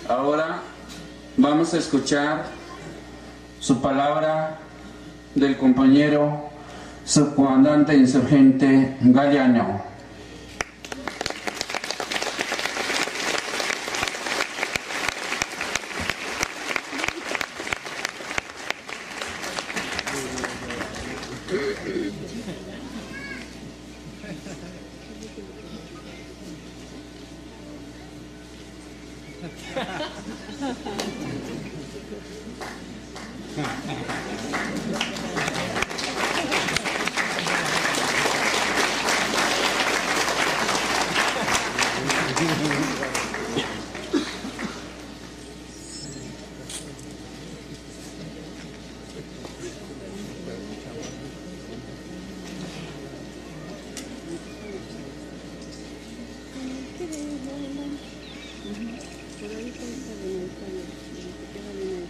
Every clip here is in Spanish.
Ahora vamos a escuchar su palabra del compañero subcomandante insurgente Galeano.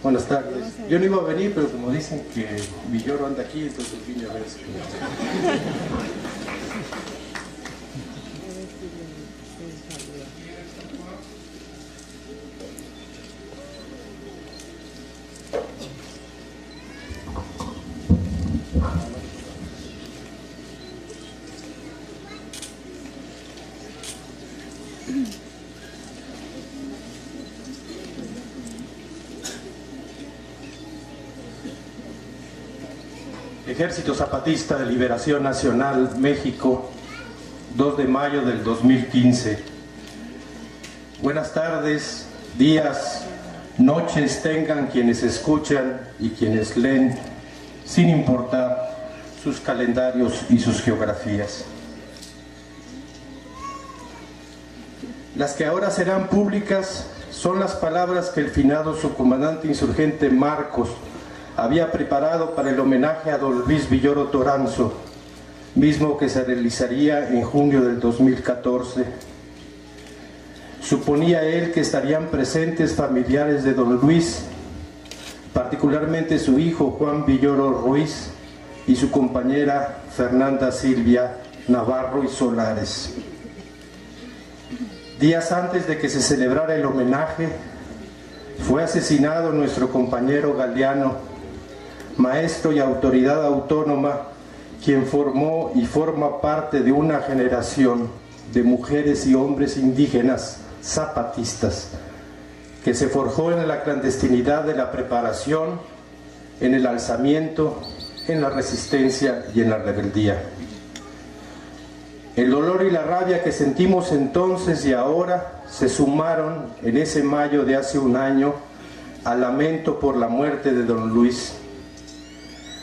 Buenas tardes. Yo no iba a venir, pero como dicen que Villoro anda aquí, entonces vine a ver si... Ejército Zapatista de Liberación Nacional, México, 2 de mayo del 2015. Buenas tardes, días, noches tengan quienes escuchan y quienes leen, sin importar sus calendarios y sus geografías. Las que ahora serán públicas son las palabras que el finado subcomandante insurgente Marcos había preparado para el homenaje a don Luis Villoro Toranzo, mismo que se realizaría en junio del 2014. Suponía él que estarían presentes familiares de don Luis, particularmente su hijo Juan Villoro Ruiz y su compañera Fernanda Silvia Navarro y Solares. Días antes de que se celebrara el homenaje, fue asesinado nuestro compañero Galeano, maestro y autoridad autónoma, quien formó y forma parte de una generación de mujeres y hombres indígenas zapatistas que se forjó en la clandestinidad de la preparación, en el alzamiento, en la resistencia y en la rebeldía. El dolor y la rabia que sentimos entonces y ahora se sumaron en ese mayo de hace un año al lamento por la muerte de don Luis.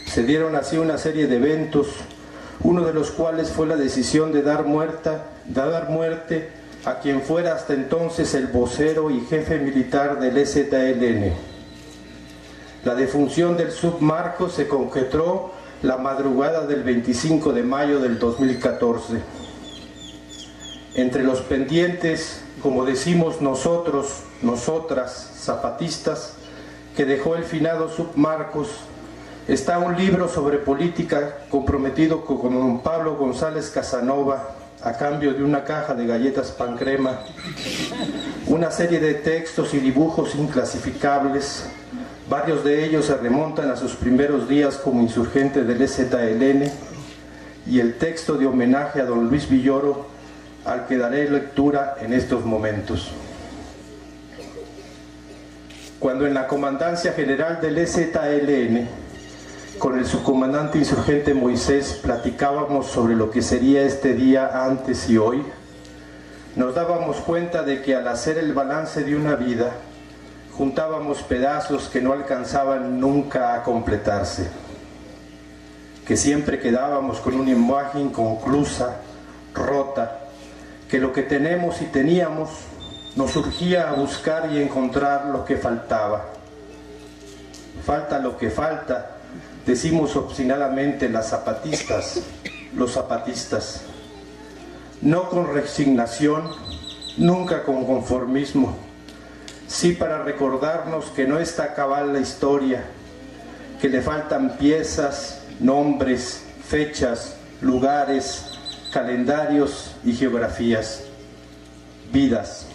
Se dieron así una serie de eventos, uno de los cuales fue la decisión de dar muerte a quien fuera hasta entonces el vocero y jefe militar del EZLN. La defunción del submarco se concretó la madrugada del 25 de mayo del 2014. Entre los pendientes, como decimos nosotros, nosotras, zapatistas, que dejó el finado submarcos, está un libro sobre política comprometido con don Pablo González Casanova a cambio de una caja de galletas Pancrema, una serie de textos y dibujos inclasificables. Varios de ellos se remontan a sus primeros días como insurgente del EZLN, y el texto de homenaje a don Luis Villoro, al que daré lectura en estos momentos. Cuando en la Comandancia General del EZLN, con el subcomandante insurgente Moisés, platicábamos sobre lo que sería este día antes y hoy, nos dábamos cuenta de que al hacer el balance de una vida, juntábamos pedazos que no alcanzaban nunca a completarse, que siempre quedábamos con una imagen inconclusa, rota, que lo que tenemos y teníamos nos urgía a buscar y encontrar lo que faltaba. Falta lo que falta, decimos obstinadamente las zapatistas, los zapatistas, no con resignación, nunca con conformismo, sí para recordarnos que no está cabal la historia, que le faltan piezas, nombres, fechas, lugares, calendarios y geografías, vidas.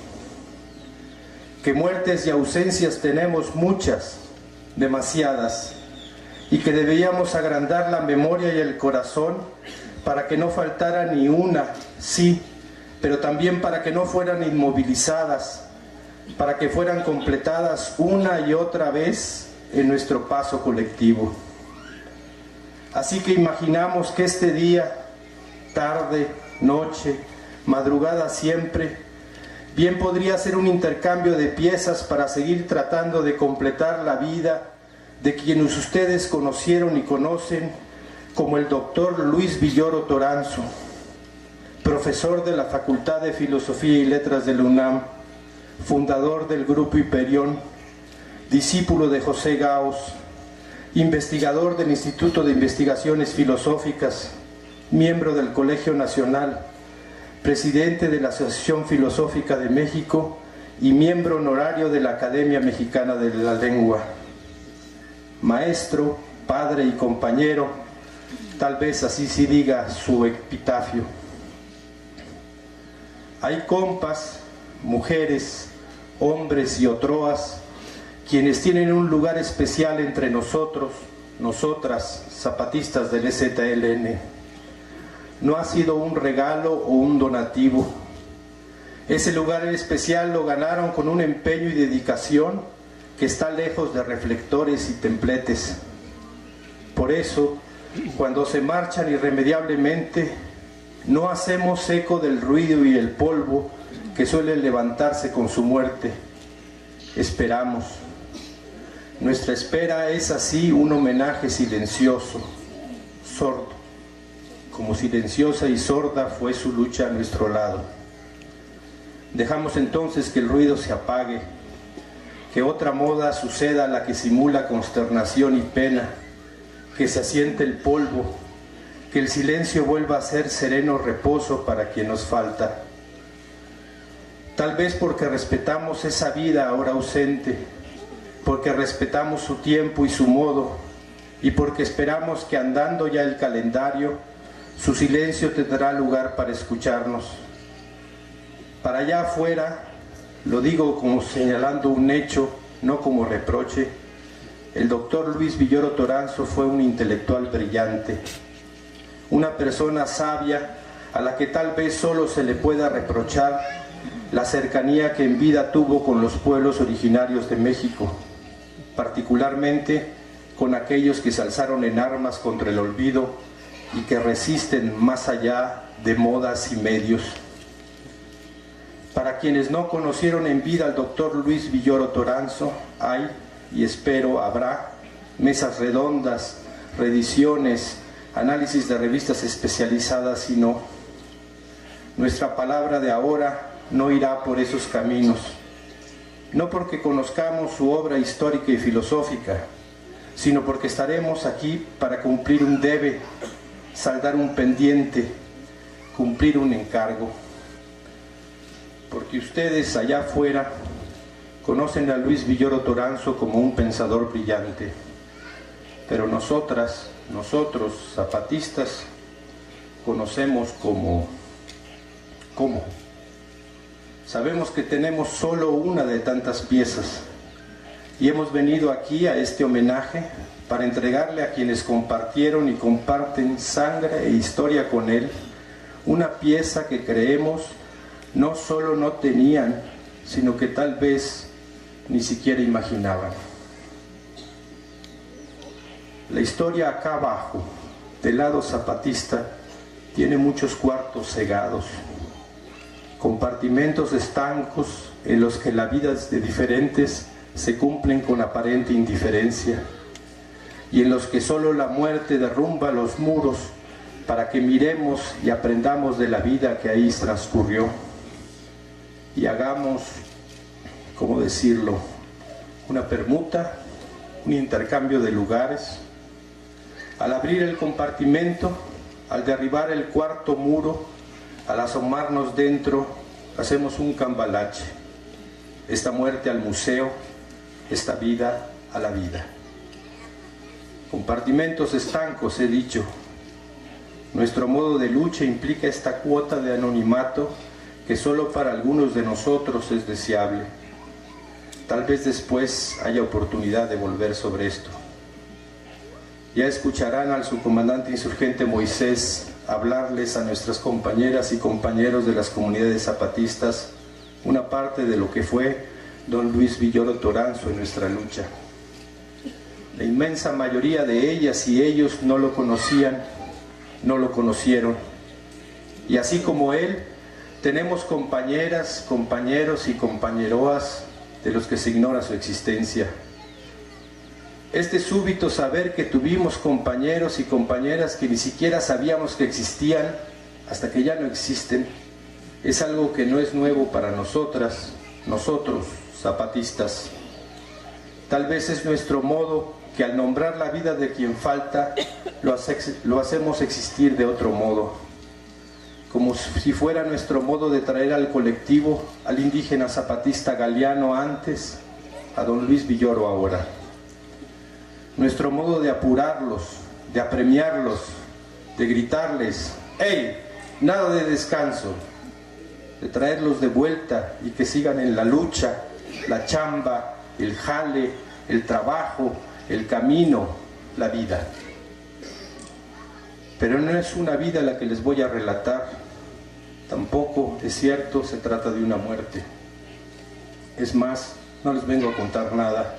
que muertes y ausencias tenemos muchas, demasiadas, y que debíamos agrandar la memoria y el corazón para que no faltara ni una, sí, pero también para que no fueran inmovilizadas, para que fueran completadas una y otra vez en nuestro paso colectivo. Así que imaginamos que este día, tarde, noche, madrugada siempre, bien podría ser un intercambio de piezas para seguir tratando de completar la vida de quienes ustedes conocieron y conocen, como el doctor Luis Villoro Toranzo, profesor de la Facultad de Filosofía y Letras de la UNAM, fundador del Grupo Hiperión, discípulo de José Gauss, investigador del Instituto de Investigaciones Filosóficas, miembro del Colegio Nacional, presidente de la Asociación Filosófica de México y miembro honorario de la Academia Mexicana de la Lengua. Maestro, padre y compañero, tal vez así se diga su epitafio. Hay compas, mujeres, hombres y otroas, quienes tienen un lugar especial entre nosotros, nosotras, zapatistas del EZLN. No ha sido un regalo o un donativo. Ese lugar especial lo ganaron con un empeño y dedicación que está lejos de reflectores y templetes. Por eso, cuando se marchan irremediablemente, no hacemos eco del ruido y el polvo que suele levantarse con su muerte. Esperamos. Nuestra espera es así un homenaje silencioso, sordo, como silenciosa y sorda fue su lucha a nuestro lado. Dejamos entonces que el ruido se apague, que otra moda suceda a la que simula consternación y pena, que se asiente el polvo, que el silencio vuelva a ser sereno reposo para quien nos falta. Tal vez porque respetamos esa vida ahora ausente, porque respetamos su tiempo y su modo, y porque esperamos que andando ya el calendario, su silencio tendrá lugar para escucharnos. Para allá afuera, lo digo como señalando un hecho, no como reproche, el doctor Luis Villoro Toranzo fue un intelectual brillante, una persona sabia a la que tal vez solo se le pueda reprochar la cercanía que en vida tuvo con los pueblos originarios de México, particularmente con aquellos que se alzaron en armas contra el olvido y que resisten más allá de modas y medios. Para quienes no conocieron en vida al doctor Luis Villoro Toranzo, hay, y espero habrá, mesas redondas, reediciones, análisis de revistas especializadas y no. Nuestra palabra de ahora no irá por esos caminos, no porque conozcamos su obra histórica y filosófica, sino porque estaremos aquí para cumplir un debe, saldar un pendiente, cumplir un encargo. Porque ustedes allá afuera conocen a Luis Villoro Toranzo como un pensador brillante, pero nosotros, zapatistas, conocemos como... ¿Cómo? Sabemos que tenemos solo una de tantas piezas y hemos venido aquí a este homenaje para entregarle a quienes compartieron y comparten sangre e historia con él una pieza que creemos no solo no tenían, sino que tal vez ni siquiera imaginaban. La historia acá abajo, del lado zapatista, tiene muchos cuartos cegados, compartimentos estancos en los que las vidas de diferentes se cumplen con aparente indiferencia y en los que solo la muerte derrumba los muros para que miremos y aprendamos de la vida que ahí transcurrió y hagamos, ¿cómo decirlo?, una permuta, un intercambio de lugares. Al abrir el compartimento, al derribar el cuarto muro, al asomarnos dentro, hacemos un cambalache. Esta muerte al museo, esta vida a la vida. Compartimentos estancos, he dicho. Nuestro modo de lucha implica esta cuota de anonimato que solo para algunos de nosotros es deseable. Tal vez después haya oportunidad de volver sobre esto. Ya escucharán al subcomandante insurgente Moisés hablarles a nuestras compañeras y compañeros de las comunidades zapatistas una parte de lo que fue don Luis Villoro Toranzo en nuestra lucha. La inmensa mayoría de ellas y ellos no lo conocían, no lo conocieron. Y así como él, tenemos compañeras, compañeros y compañeroas de los que se ignora su existencia. Este súbito saber que tuvimos compañeros y compañeras que ni siquiera sabíamos que existían hasta que ya no existen, es algo que no es nuevo para nosotras, nosotros, zapatistas. Tal vez es nuestro modo que al nombrar la vida de quien falta, lo hacemos existir de otro modo, como si fuera nuestro modo de traer al colectivo al indígena zapatista Galeano antes, a don Luis Villoro ahora. Nuestro modo de apurarlos, de apremiarlos, de gritarles, ¡hey! Nada de descanso, de traerlos de vuelta y que sigan en la lucha, la chamba, el jale, el trabajo, el camino, la vida. Pero no es una vida la que les voy a relatar, tampoco, es cierto, se trata de una muerte. Es más, no les vengo a contar nada.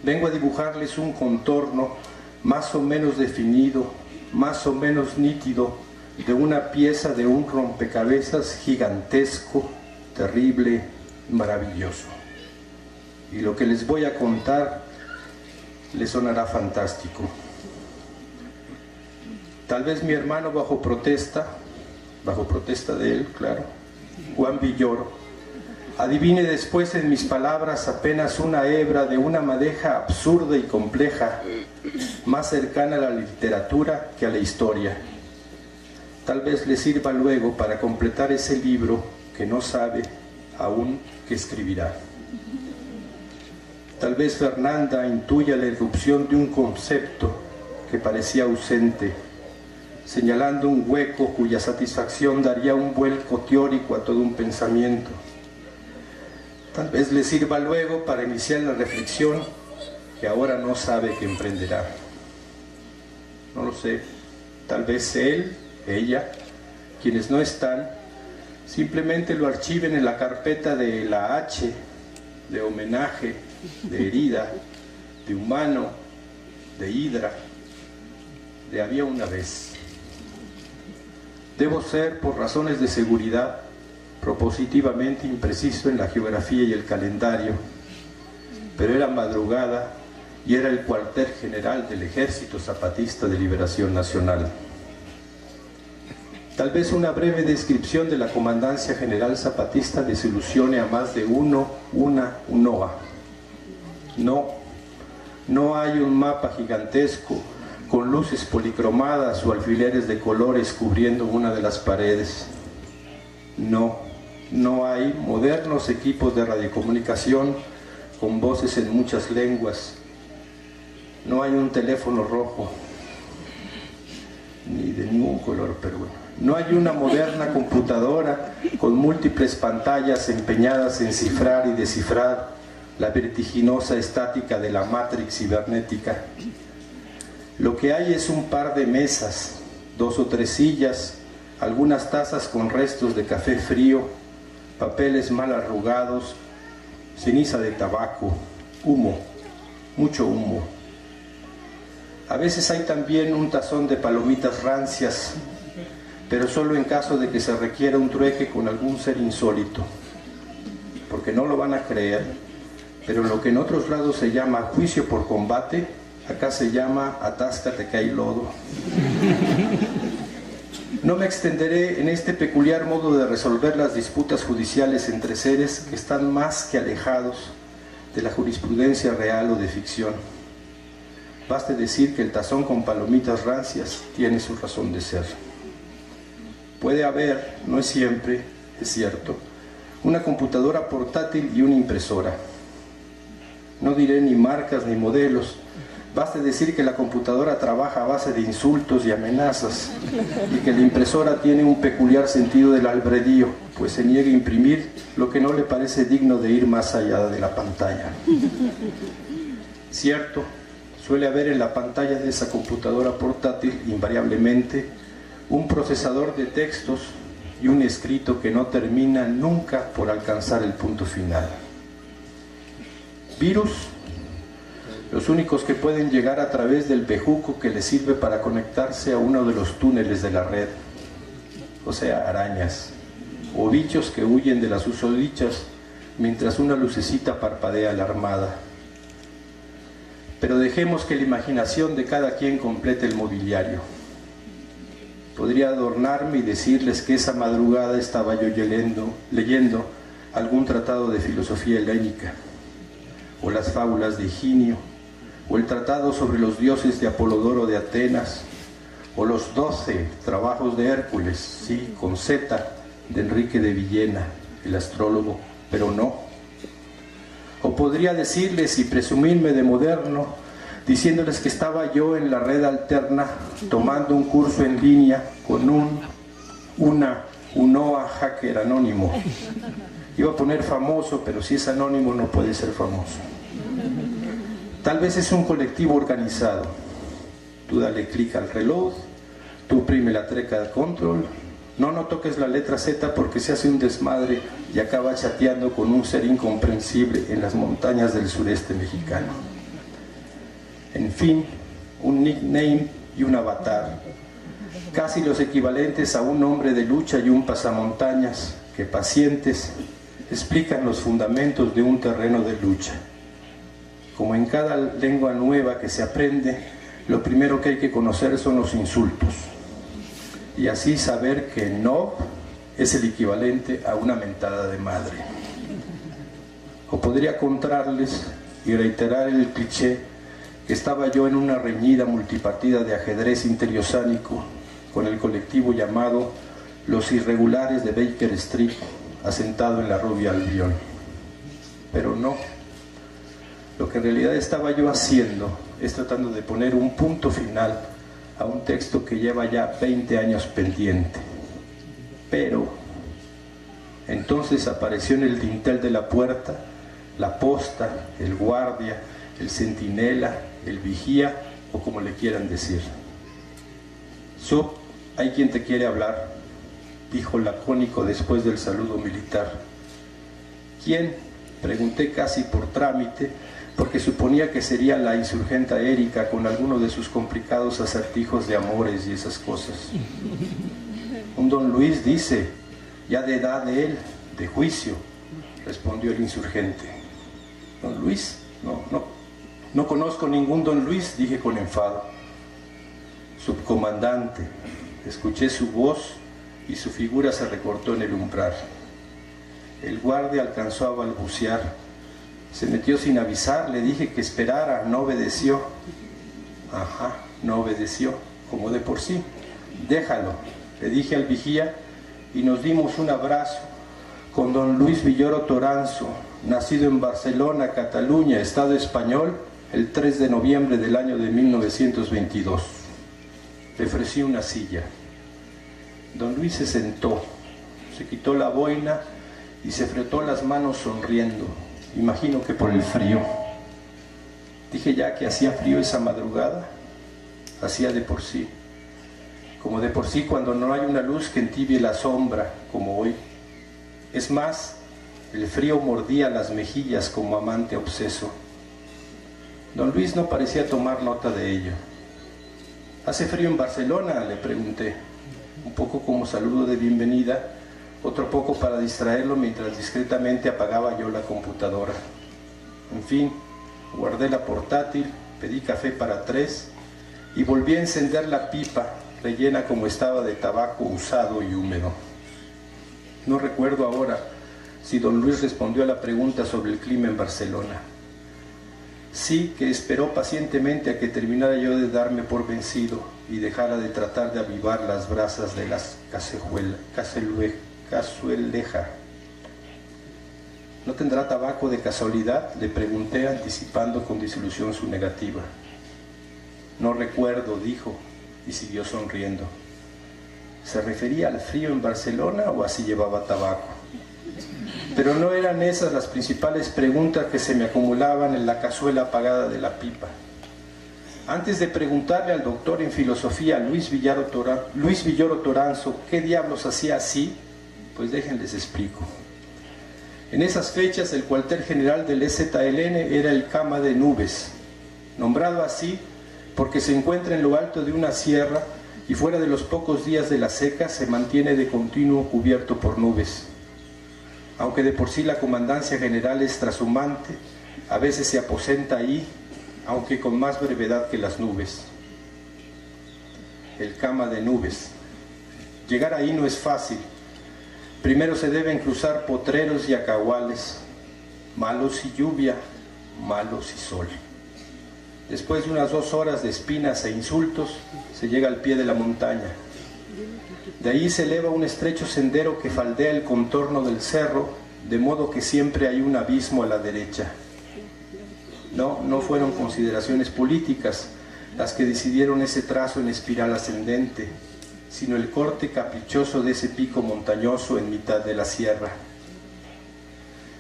Vengo a dibujarles un contorno más o menos definido, más o menos nítido, de una pieza de un rompecabezas gigantesco, terrible, maravilloso. Y lo que les voy a contar les sonará fantástico. Tal vez mi hermano bajo protesta de él, claro, Juan Villoro, adivine después en mis palabras apenas una hebra de una madeja absurda y compleja, más cercana a la literatura que a la historia. Tal vez le sirva luego para completar ese libro que no sabe aún qué escribirá. Tal vez Fernanda intuya la irrupción de un concepto que parecía ausente, señalando un hueco cuya satisfacción daría un vuelco teórico a todo un pensamiento. Tal vez le sirva luego para iniciar la reflexión que ahora no sabe que emprenderá. No lo sé, tal vez él, ella, quienes no están, simplemente lo archiven en la carpeta de la H, de homenaje, de herida, de humano, de hidra, de había una vez. Debo ser, por razones de seguridad, propositivamente impreciso en la geografía y el calendario, pero era madrugada y era el cuartel general del Ejército Zapatista de Liberación Nacional. Tal vez una breve descripción de la Comandancia General Zapatista desilusione a más de una UNOA. No hay un mapa gigantesco con luces policromadas o alfileres de colores cubriendo una de las paredes. No hay modernos equipos de radiocomunicación con voces en muchas lenguas. No hay un teléfono rojo, ni de ningún color, pero bueno. No hay una moderna computadora con múltiples pantallas empeñadas en cifrar y descifrar la vertiginosa estática de la Matrix cibernética. Lo que hay es un par de mesas, 2 o 3 sillas, algunas tazas con restos de café frío, papeles mal arrugados, ceniza de tabaco, humo, mucho humo. A veces hay también un tazón de palomitas rancias, pero solo en caso de que se requiera un trueque con algún ser insólito, porque no lo van a creer, pero lo que en otros lados se llama juicio por combate, acá se llama atáscate que hay lodo. No me extenderé en este peculiar modo de resolver las disputas judiciales entre seres que están más que alejados de la jurisprudencia real o de ficción. Baste decir que el tazón con palomitas rancias tiene su razón de ser. Puede haber, no es siempre, es cierto, una computadora portátil y una impresora. No diré ni marcas ni modelos, Baste decir que la computadora trabaja a base de insultos y amenazas y que la impresora tiene un peculiar sentido del albedrío, pues se niega a imprimir lo que no le parece digno de ir más allá de la pantalla. Cierto, suele haber en la pantalla de esa computadora portátil invariablemente un procesador de textos y un escrito que no termina nunca por alcanzar el punto final. Virus, los únicos que pueden llegar a través del bejuco que les sirve para conectarse a uno de los túneles de la red, o sea, arañas, o bichos que huyen de las susodichas mientras una lucecita parpadea alarmada. Pero dejemos que la imaginación de cada quien complete el mobiliario. Podría adornarme y decirles que esa madrugada estaba yo leyendo algún tratado de filosofía helénica, o las fábulas de Higinio, o el tratado sobre los dioses de Apolodoro de Atenas, o los 12 trabajos de Hércules, sí, con Z, de Enrique de Villena, el astrólogo, pero no. O podría decirles y presumirme de moderno, diciéndoles que estaba yo en la red alterna tomando un curso en línea con un UNOA hacker anónimo. Iba a poner famoso, pero si es anónimo no puede ser famoso. Tal vez es un colectivo organizado. Tú dale clic al reloj, tú oprime la tecla de control, no toques la letra Z porque se hace un desmadre y acaba chateando con un ser incomprensible en las montañas del sureste mexicano. En fin, un nickname y un avatar, casi los equivalentes a un hombre de lucha y un pasamontañas que pacientes explican los fundamentos de un terreno de lucha. Como en cada lengua nueva que se aprende, lo primero que hay que conocer son los insultos y así saber que no es el equivalente a una mentada de madre. O podría contarles y reiterar el cliché que estaba yo en una reñida multipartida de ajedrez interiosánico con el colectivo llamado Los Irregulares de Baker Street, asentado en la Rubia Albión. Pero no, lo que en realidad estaba yo haciendo es tratando de poner un punto final a un texto que lleva ya 20 años pendiente. Pero entonces apareció en el dintel de la puerta la posta, el guardia, el centinela, el vigía o como le quieran decir. Sub, hay quien te quiere hablar, dijo lacónico después del saludo militar. ¿Quién? Pregunté casi por trámite, porque suponía que sería la insurgenta Erika con alguno de sus complicados acertijos de amores y esas cosas. Un don Luis dice, ya de edad de él, de juicio, respondió el insurgente. ¿Don Luis? No conozco ningún don Luis, dije con enfado. Subcomandante, escuché su voz y su figura se recortó en el umbral. El guardia alcanzó a balbucear. Se metió sin avisar, le dije que esperara, no obedeció. Ajá, no obedeció, como de por sí. Déjalo, le dije al vigía y nos dimos un abrazo con don Luis Villoro Toranzo, nacido en Barcelona, Cataluña, Estado español, el 3 de noviembre del año de 1922. Le ofrecí una silla. Don Luis se sentó, se quitó la boina y se frotó las manos sonriendo. Imagino que por el frío. Dije ya que hacía frío esa madrugada. Hacía de por sí. Como de por sí cuando no hay una luz que entibie la sombra, como hoy. Es más, el frío mordía las mejillas como amante obseso. Don Luis no parecía tomar nota de ello. ¿Hace frío en Barcelona?, le pregunté, un poco como saludo de bienvenida, otro poco para distraerlo mientras discretamente apagaba yo la computadora. En fin, guardé la portátil, pedí café para 3 y volví a encender la pipa, rellena como estaba de tabaco usado y húmedo. No recuerdo ahora si don Luis respondió a la pregunta sobre el clima en Barcelona. Sí que esperó pacientemente a que terminara yo de darme por vencido y dejara de tratar de avivar las brasas de las cazueleja. ¿No tendrá tabaco de casualidad?, le pregunté, anticipando con desilusión su negativa. No recuerdo, dijo, y siguió sonriendo. ¿Se refería al frío en Barcelona o así llevaba tabaco? Pero no eran esas las principales preguntas que se me acumulaban en la cazuela apagada de la pipa. Antes de preguntarle al doctor en filosofía Luis Villoro Toranzo qué diablos hacía así, pues déjenles explico. En esas fechas el cuartel general del EZLN era el Cama de Nubes, nombrado así porque se encuentra en lo alto de una sierra y fuera de los pocos días de la seca se mantiene de continuo cubierto por nubes. Aunque de por sí la comandancia general es trashumante, a veces se aposenta ahí, aunque con más brevedad que las nubes. El Cama de Nubes. Llegar ahí no es fácil. Primero se deben cruzar potreros y acahuales, malos y lluvia, malos y sol. Después de unas 2 horas de espinas e insultos, se llega al pie de la montaña. De ahí se eleva un estrecho sendero que faldea el contorno del cerro, de modo que siempre hay un abismo a la derecha. No fueron consideraciones políticas las que decidieron ese trazo en espiral ascendente, sino el corte caprichoso de ese pico montañoso en mitad de la sierra.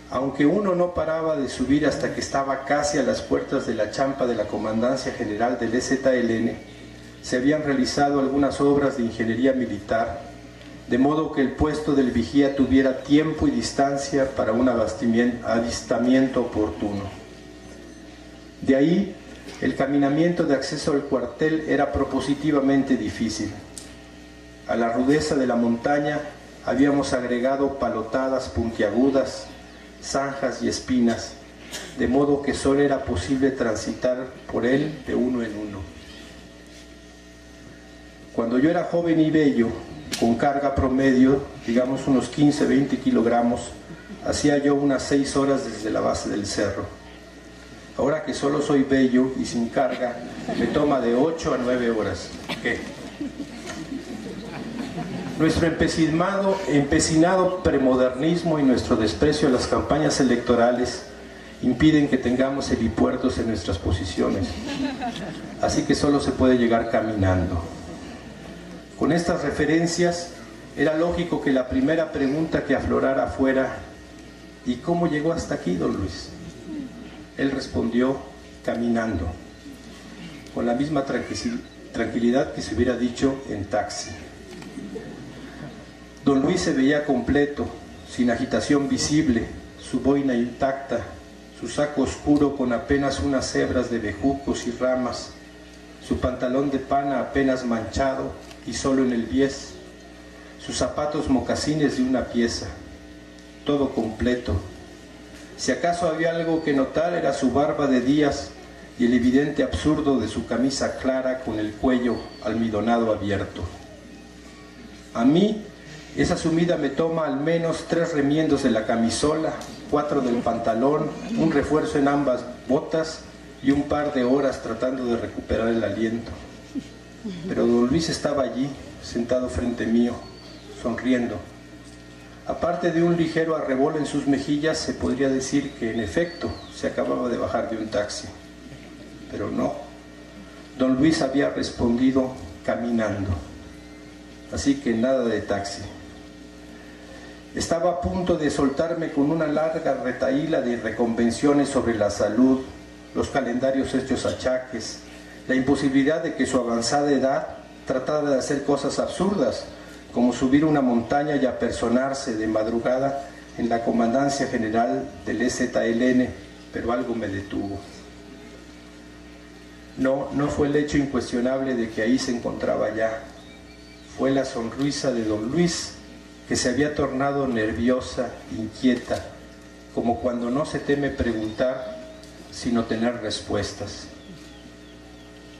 Aunque uno no paraba de subir hasta que estaba casi a las puertas de la champa de la Comandancia General del EZLN, se habían realizado algunas obras de ingeniería militar, de modo que el puesto del vigía tuviera tiempo y distancia para un avistamiento oportuno. De ahí, el caminamiento de acceso al cuartel era propositivamente difícil. A la rudeza de la montaña habíamos agregado palotadas puntiagudas, zanjas y espinas, de modo que solo era posible transitar por él de uno en uno. Cuando yo era joven y bello, con carga promedio, digamos unos 15-20 kilogramos, hacía yo unas 6 horas desde la base del cerro. Ahora que solo soy bello y sin carga, me toma de 8 a 9 horas. ¿Qué? Nuestro empecinado premodernismo y nuestro desprecio a las campañas electorales impiden que tengamos helipuertos en nuestras posiciones. Así que solo se puede llegar caminando. Con estas referencias, era lógico que la primera pregunta que aflorara fuera: ¿y cómo llegó hasta aquí, don Luis? Él respondió: caminando, con la misma tranquilidad que se hubiera dicho en taxi. Don Luis se veía completo, sin agitación visible, su boina intacta, su saco oscuro con apenas unas hebras de bejucos y ramas, su pantalón de pana apenas manchado y solo en el bies, sus zapatos mocasines de una pieza, todo completo. Si acaso había algo que notar era su barba de días y el evidente absurdo de su camisa clara con el cuello almidonado abierto. A mí, esa sumida me toma al menos 3 remiendos de la camisola, 4 del pantalón, un refuerzo en ambas botas y un par de horas tratando de recuperar el aliento. Pero don Luis estaba allí, sentado frente mío, sonriendo. Aparte de un ligero arrebol en sus mejillas, se podría decir que en efecto se acababa de bajar de un taxi. Pero no, don Luis había respondido caminando. Así que nada de taxi. Estaba a punto de soltarme con una larga retahíla de reconvenciones sobre la salud, los calendarios hechos achaques, la imposibilidad de que su avanzada edad tratara de hacer cosas absurdas, como subir una montaña y apersonarse de madrugada en la Comandancia General del EZLN, pero algo me detuvo. No fue el hecho incuestionable de que ahí se encontraba ya, fue la sonrisa de don Luis, que se había tornado nerviosa, inquieta, como cuando no se teme preguntar, sino tener respuestas.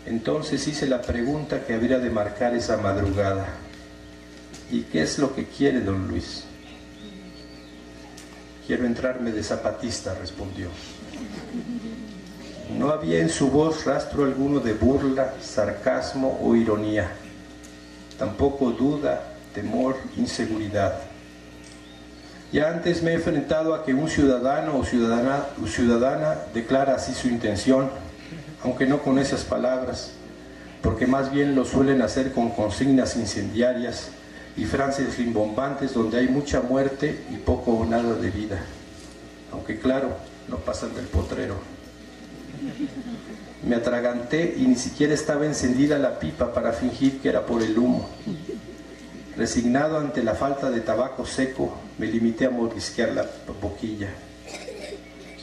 Entonces hice la pregunta que habría de marcar esa madrugada: ¿y qué es lo que quiere don Luis? Quiero entrarme de zapatista, respondió. No había en su voz rastro alguno de burla, sarcasmo o ironía, tampoco duda, temor, inseguridad. Ya antes me he enfrentado a que un ciudadano o ciudadana declara así su intención, aunque no con esas palabras, porque más bien lo suelen hacer con consignas incendiarias y frases rimbombantes donde hay mucha muerte y poco o nada de vida, aunque claro, no pasan del potrero. Me atraganté y ni siquiera estaba encendida la pipa para fingir que era por el humo. Resignado ante la falta de tabaco seco, me limité a mordisquear la boquilla.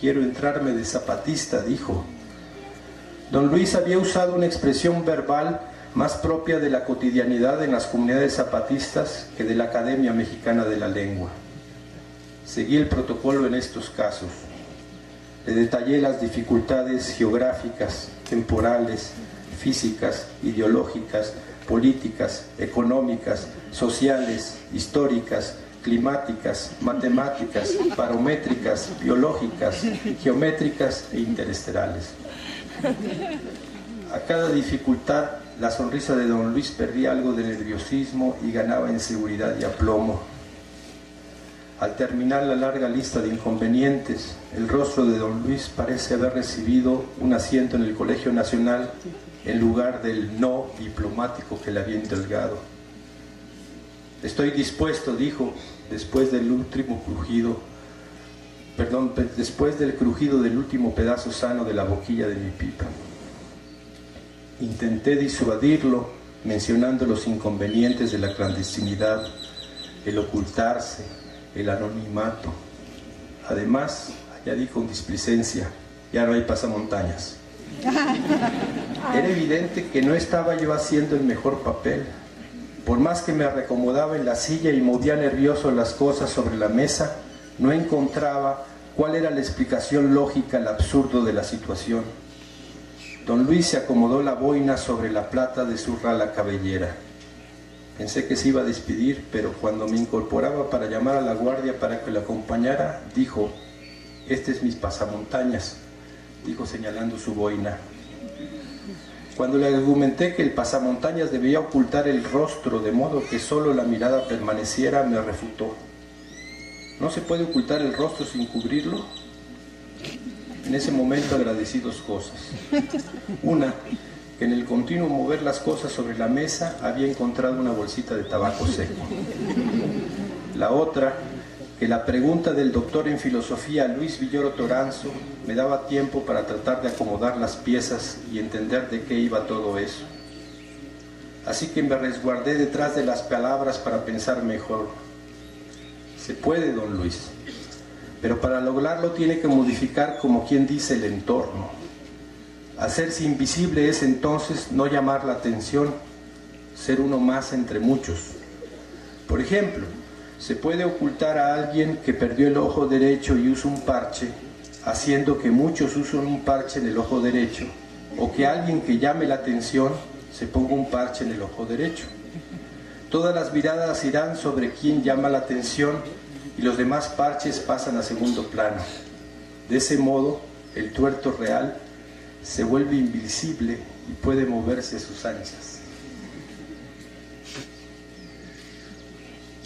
Quiero entrarme de zapatista, dijo. Don Luis había usado una expresión verbal más propia de la cotidianidad en las comunidades zapatistas que de la Academia Mexicana de la Lengua. Seguí el protocolo en estos casos. Le detallé las dificultades geográficas, temporales, físicas, ideológicas, políticas, económicas, sociales, históricas, climáticas, matemáticas, barométricas, biológicas, geométricas e interesterales. A cada dificultad, la sonrisa de don Luis perdía algo de nerviosismo y ganaba en seguridad y aplomo. Al terminar la larga lista de inconvenientes, el rostro de don Luis parece haber recibido un asiento en el Colegio Nacional en lugar del no diplomático que le había indulgado. Estoy dispuesto, dijo, después del crujido del último pedazo sano de la boquilla de mi pipa. Intenté disuadirlo mencionando los inconvenientes de la clandestinidad, el ocultarse, el anonimato. Además, añadí con displicencia, ya no hay pasamontañas. Era evidente que no estaba yo haciendo el mejor papel. Por más que me reacomodaba en la silla y movía nervioso las cosas sobre la mesa, no encontraba cuál era la explicación lógica al absurdo de la situación. Don Luis se acomodó la boina sobre la plata de su rala cabellera. Pensé que se iba a despedir, pero cuando me incorporaba para llamar a la guardia para que lo acompañara, dijo: "Este es mis pasamontañas", dijo señalando su boina. Cuando le argumenté que el pasamontañas debía ocultar el rostro de modo que solo la mirada permaneciera, me refutó. ¿No se puede ocultar el rostro sin cubrirlo? En ese momento agradecí dos cosas. Una, que en el continuo mover las cosas sobre la mesa había encontrado una bolsita de tabaco seco. La otra, que la pregunta del doctor en filosofía Luis Villoro Toranzo me daba tiempo para tratar de acomodar las piezas y entender de qué iba todo eso. Así que me resguardé detrás de las palabras para pensar mejor. Se puede, don Luis, pero para lograrlo tiene que modificar, como quien dice, el entorno. Hacerse invisible es entonces no llamar la atención, ser uno más entre muchos. Por ejemplo, se puede ocultar a alguien que perdió el ojo derecho y usa un parche, haciendo que muchos usen un parche en el ojo derecho, o que alguien que llame la atención se ponga un parche en el ojo derecho. Todas las miradas irán sobre quien llama la atención y los demás parches pasan a segundo plano. De ese modo, el tuerto real se vuelve invisible y puede moverse a sus anchas.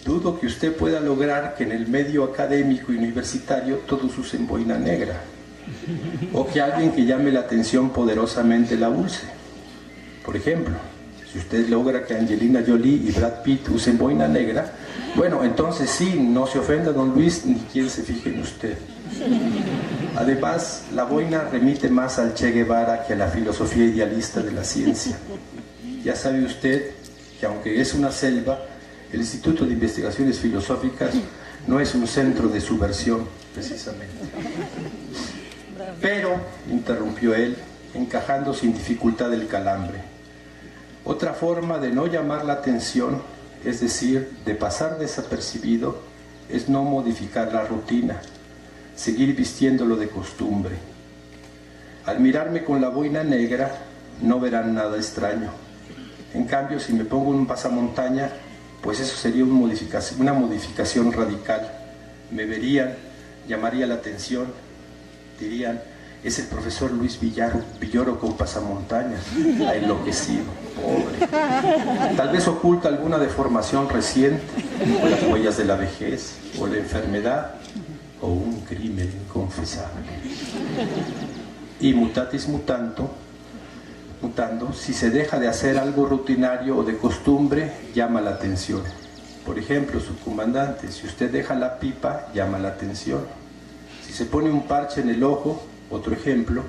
Dudo que usted pueda lograr que en el medio académico y universitario todos usen boina negra, o que alguien que llame la atención poderosamente la use. Por ejemplo, si usted logra que Angelina Jolie y Brad Pitt usen boina negra, bueno, entonces sí, no se ofenda don Luis ni quien se fije en usted. Además, la boina remite más al Che Guevara que a la filosofía idealista de la ciencia. Ya sabe usted que aunque es una selva, el Instituto de Investigaciones Filosóficas no es un centro de subversión, precisamente. Pero, interrumpió él, encajando sin dificultad el calambre, otra forma de no llamar la atención, es decir, de pasar desapercibido, es no modificar la rutina, seguir vistiéndolo de costumbre. Al mirarme con la boina negra, no verán nada extraño. En cambio, si me pongo un pasamontaña, pues eso sería una modificación radical. Me verían, llamaría la atención, dirían: es el profesor Luis Villoro con pasamontañas, ha enloquecido, pobre. Tal vez oculta alguna deformación reciente, o las huellas de la vejez, o la enfermedad, o un crimen inconfesable. Y mutatis mutanto, preguntando, si se deja de hacer algo rutinario o de costumbre, llama la atención. Por ejemplo, subcomandante, si usted deja la pipa, llama la atención. Si se pone un parche en el ojo, otro ejemplo,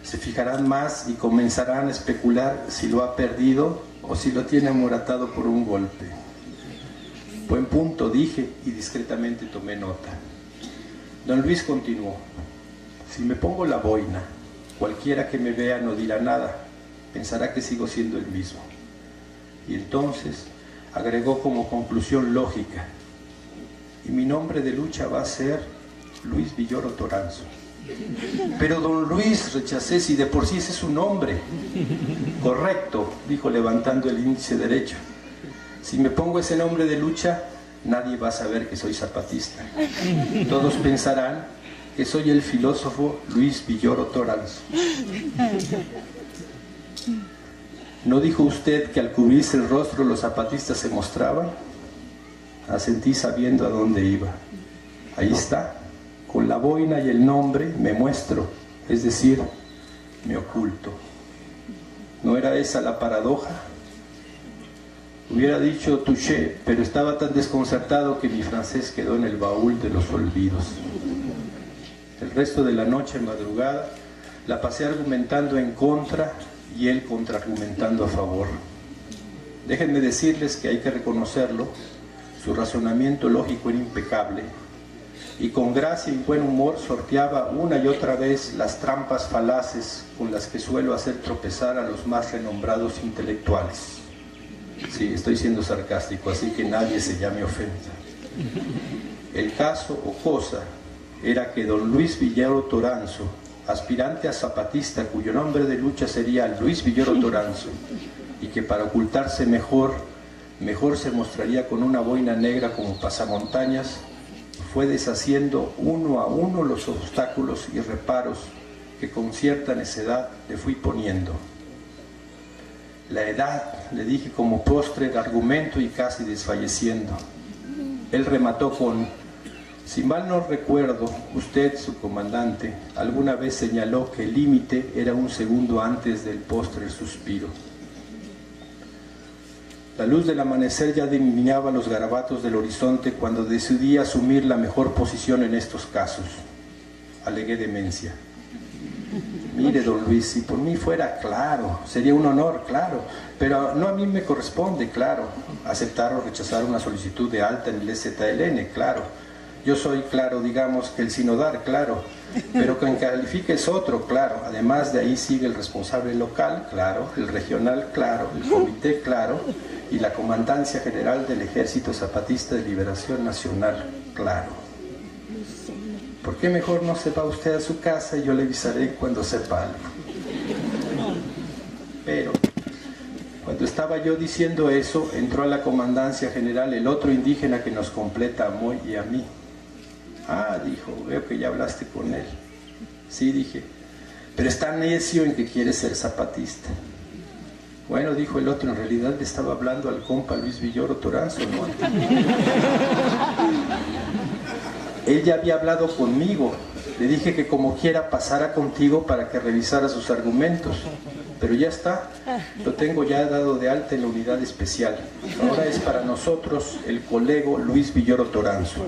se fijarán más y comenzarán a especular si lo ha perdido o si lo tiene amoratado por un golpe. Buen punto, dije, y discretamente tomé nota. Don Luis continuó: si me pongo la boina, cualquiera que me vea no dirá nada, pensará que sigo siendo el mismo. Y entonces agregó como conclusión lógica: y mi nombre de lucha va a ser Luis Villoro Toranzo. Pero don Luis, rechacé, si de por sí ese es su nombre. Correcto, dijo levantando el índice derecho. Si me pongo ese nombre de lucha, nadie va a saber que soy zapatista. Todos pensarán que soy el filósofo Luis Villoro Toranzo. ¿No dijo usted que al cubrirse el rostro los zapatistas se mostraban? Asentí sabiendo a dónde iba. Ahí está, con la boina y el nombre me muestro, es decir, me oculto. ¿No era esa la paradoja? Hubiera dicho touché, pero estaba tan desconcertado que mi francés quedó en el baúl de los olvidos. El resto de la noche madrugada la pasé argumentando en contra y él contraargumentando a favor. Déjenme decirles que hay que reconocerlo, su razonamiento lógico era impecable y con gracia y buen humor sorteaba una y otra vez las trampas falaces con las que suelo hacer tropezar a los más renombrados intelectuales. Sí, estoy siendo sarcástico, así que nadie se llame ofensa. El caso o cosa era que don Luis Villoro Toranzo, aspirante a zapatista cuyo nombre de lucha sería Luis Villoro Toranzo, y que para ocultarse mejor se mostraría con una boina negra como pasamontañas, fue deshaciendo uno a uno los obstáculos y reparos que con cierta necedad le fui poniendo. La edad, le dije como postre de argumento y casi desfalleciendo. Él remató con: si mal no recuerdo, usted, su comandante, alguna vez señaló que el límite era un segundo antes del postrer suspiro. La luz del amanecer ya delineaba los garabatos del horizonte cuando decidí asumir la mejor posición en estos casos. Alegué demencia. Mire, don Luis, si por mí fuera, claro, sería un honor, claro, pero no a mí me corresponde, claro, aceptar o rechazar una solicitud de alta en el ZLN, claro. Yo soy, claro, digamos que el sinodal, claro, pero quien califique es otro, claro. Además de ahí sigue el responsable local, claro, el regional, claro, el comité, claro, y la Comandancia General del Ejército Zapatista de Liberación Nacional, claro. ¿Por qué mejor no se va usted a su casa y yo le avisaré cuando sepa algo? Pero cuando estaba yo diciendo eso, entró a la Comandancia General el otro indígena que nos completa a Moy y a mí. Ah, dijo, veo que ya hablaste con él. Sí, dije, pero está necio en que quiere ser zapatista. Bueno, dijo el otro, en realidad le estaba hablando al compa Luis Villoro Toranzo, ¿no? Él ya había hablado conmigo, le dije que como quiera pasara contigo para que revisara sus argumentos, pero ya está, lo tengo ya dado de alta en la unidad especial. Ahora es para nosotros el colego Luis Villoro Toranzo.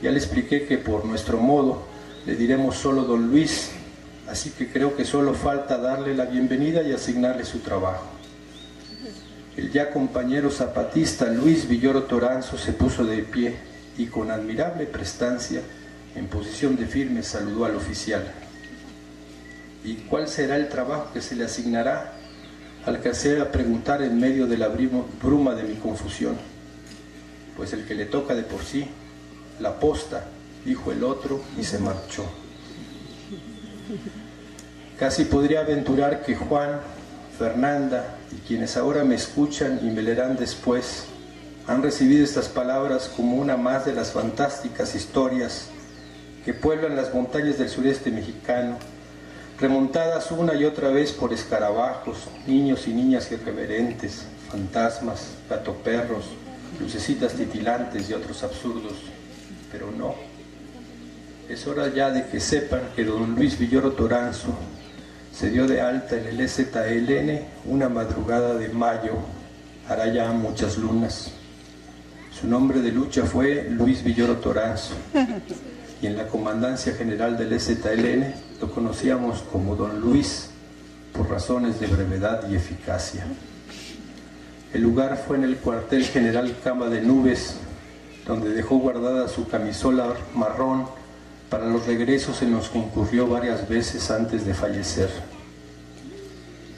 Ya le expliqué que por nuestro modo le diremos solo don Luis, así que creo que solo falta darle la bienvenida y asignarle su trabajo. El ya compañero zapatista Luis Villoro Toranzo se puso de pie y con admirable prestancia, en posición de firme, saludó al oficial. ¿Y cuál será el trabajo que se le asignará? Alcancé a preguntar en medio de la bruma de mi confusión. Pues el que le toca de por sí, la posta, dijo el otro y se marchó. Casi podría aventurar que Juan, Fernanda y quienes ahora me escuchan y me leerán después han recibido estas palabras como una más de las fantásticas historias que pueblan las montañas del sureste mexicano, remontadas una y otra vez por escarabajos, niños y niñas irreverentes, fantasmas, gatoperros, lucecitas titilantes y otros absurdos. Pero no, es hora ya de que sepan que don Luis Villoro Toranzo se dio de alta en el EZLN una madrugada de mayo, hará ya muchas lunas. Su nombre de lucha fue Luis Villoro Toranzo, y en la comandancia general del EZLN lo conocíamos como Don Luis, por razones de brevedad y eficacia. El lugar fue en el cuartel general Cama de Nubes, donde dejó guardada su camisola marrón para los regresos en los que concurrió varias veces antes de fallecer.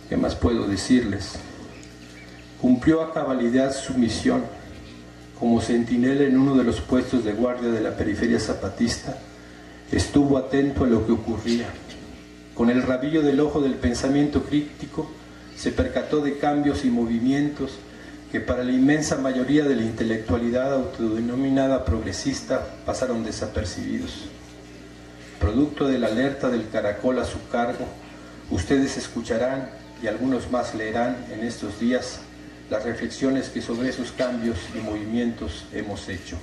¿Qué más puedo decirles? Cumplió a cabalidad su misión. Como centinela en uno de los puestos de guardia de la periferia zapatista, estuvo atento a lo que ocurría. Con el rabillo del ojo del pensamiento crítico, se percató de cambios y movimientos que para la inmensa mayoría de la intelectualidad autodenominada progresista pasaron desapercibidos. Producto de la alerta del caracol a su cargo, ustedes escucharán y algunos más leerán en estos días las reflexiones que sobre esos cambios y movimientos hemos hecho.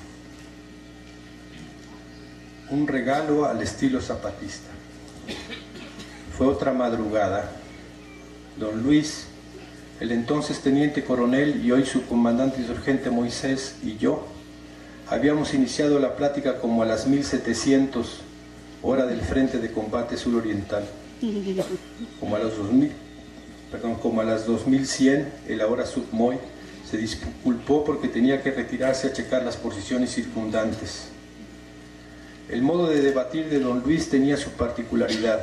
Un regalo al estilo zapatista. Fue otra madrugada. Don Luis, el entonces teniente coronel y hoy subcomandante insurgente Moisés y yo, habíamos iniciado la plática como a las 1700, hora del frente de combate suroriental. Como a las 2100, el ahora submoy se disculpó porque tenía que retirarse a checar las posiciones circundantes. El modo de debatir de don Luis tenía su particularidad.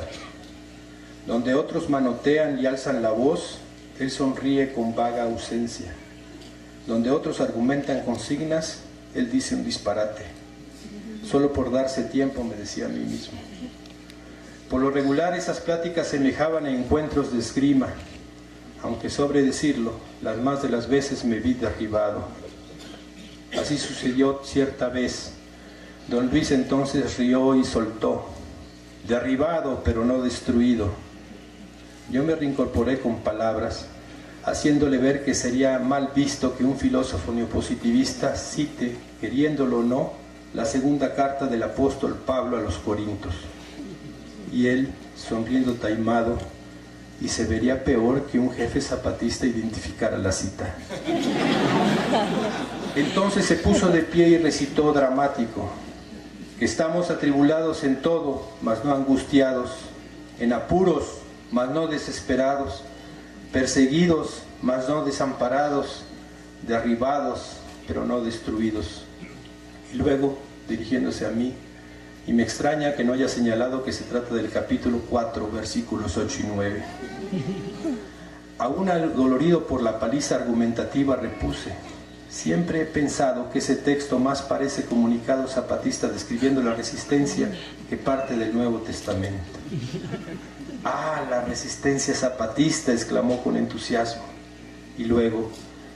Donde otros manotean y alzan la voz, él sonríe con vaga ausencia. Donde otros argumentan consignas, él dice un disparate. Solo por darse tiempo, me decía a mí mismo. Por lo regular esas pláticas semejaban a encuentros de esgrima, aunque sobre decirlo, las más de las veces me vi derribado. Así sucedió cierta vez. Don Luis entonces rió y soltó, derribado pero no destruido. Yo me reincorporé con palabras, haciéndole ver que sería mal visto que un filósofo neopositivista cite, queriéndolo o no, la segunda carta del apóstol Pablo a los Corintios. Y él, sonriendo taimado, y se vería peor que un jefe zapatista identificara la cita. Entonces se puso de pie y recitó dramático, que estamos atribulados en todo, mas no angustiados, en apuros, mas no desesperados, perseguidos, mas no desamparados, derribados, pero no destruidos. Y luego, dirigiéndose a mí, y me extraña que no haya señalado que se trata del capítulo 4, versículos 8 y 9. Aún dolorido por la paliza argumentativa repuse, siempre he pensado que ese texto más parece comunicado zapatista describiendo la resistencia que parte del Nuevo Testamento. ¡Ah, la resistencia zapatista!, exclamó con entusiasmo. Y luego,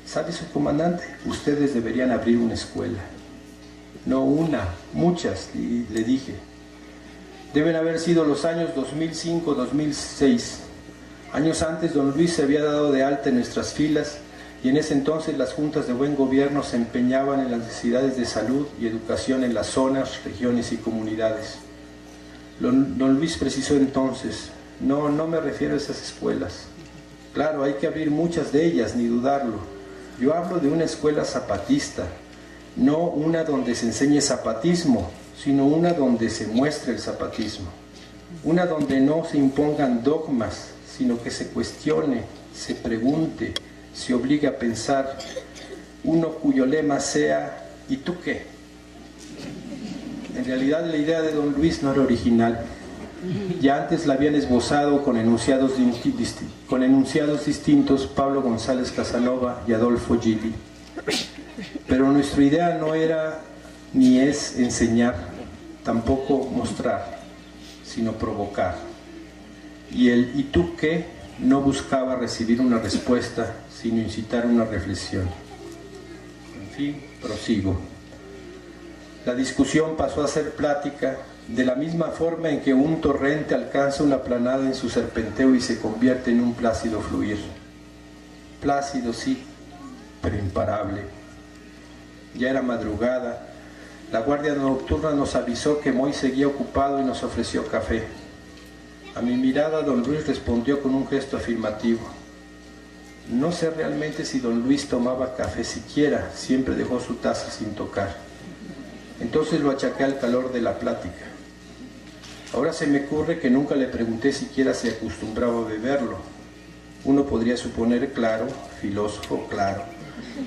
¿sabe, su comandante? Ustedes deberían abrir una escuela. No una, muchas, le dije. Deben haber sido los años 2005-2006. Años antes, don Luis se había dado de alta en nuestras filas y en ese entonces las juntas de buen gobierno se empeñaban en las necesidades de salud y educación en las zonas, regiones y comunidades. Don Luis precisó entonces, no me refiero a esas escuelas. Claro, hay que abrir muchas de ellas, ni dudarlo. Yo hablo de una escuela zapatista, no una donde se enseñe zapatismo, sino una donde se muestre el zapatismo. Una donde no se impongan dogmas, sino que se cuestione, se pregunte, se obligue a pensar. Uno cuyo lema sea, ¿y tú qué? En realidad la idea de don Luis no era original. Ya antes la habían esbozado con enunciados distintos Pablo González Casanova y Adolfo Gili. Pero nuestra idea no era ni es enseñar, tampoco mostrar, sino provocar. Y el ¿y tú qué? No buscaba recibir una respuesta, sino incitar una reflexión. En fin, prosigo. La discusión pasó a ser plática, de la misma forma en que un torrente alcanza una planada en su serpenteo y se convierte en un plácido fluir. Plácido sí, pero imparable. Ya era madrugada. La guardia nocturna nos avisó que Moy seguía ocupado y nos ofreció café. A mi mirada, don Luis respondió con un gesto afirmativo. No sé realmente si don Luis tomaba café siquiera, siempre dejó su taza sin tocar. Entonces lo achaqué al calor de la plática. Ahora se me ocurre que nunca le pregunté siquiera si acostumbraba a beberlo. Uno podría suponer, claro, filósofo, claro.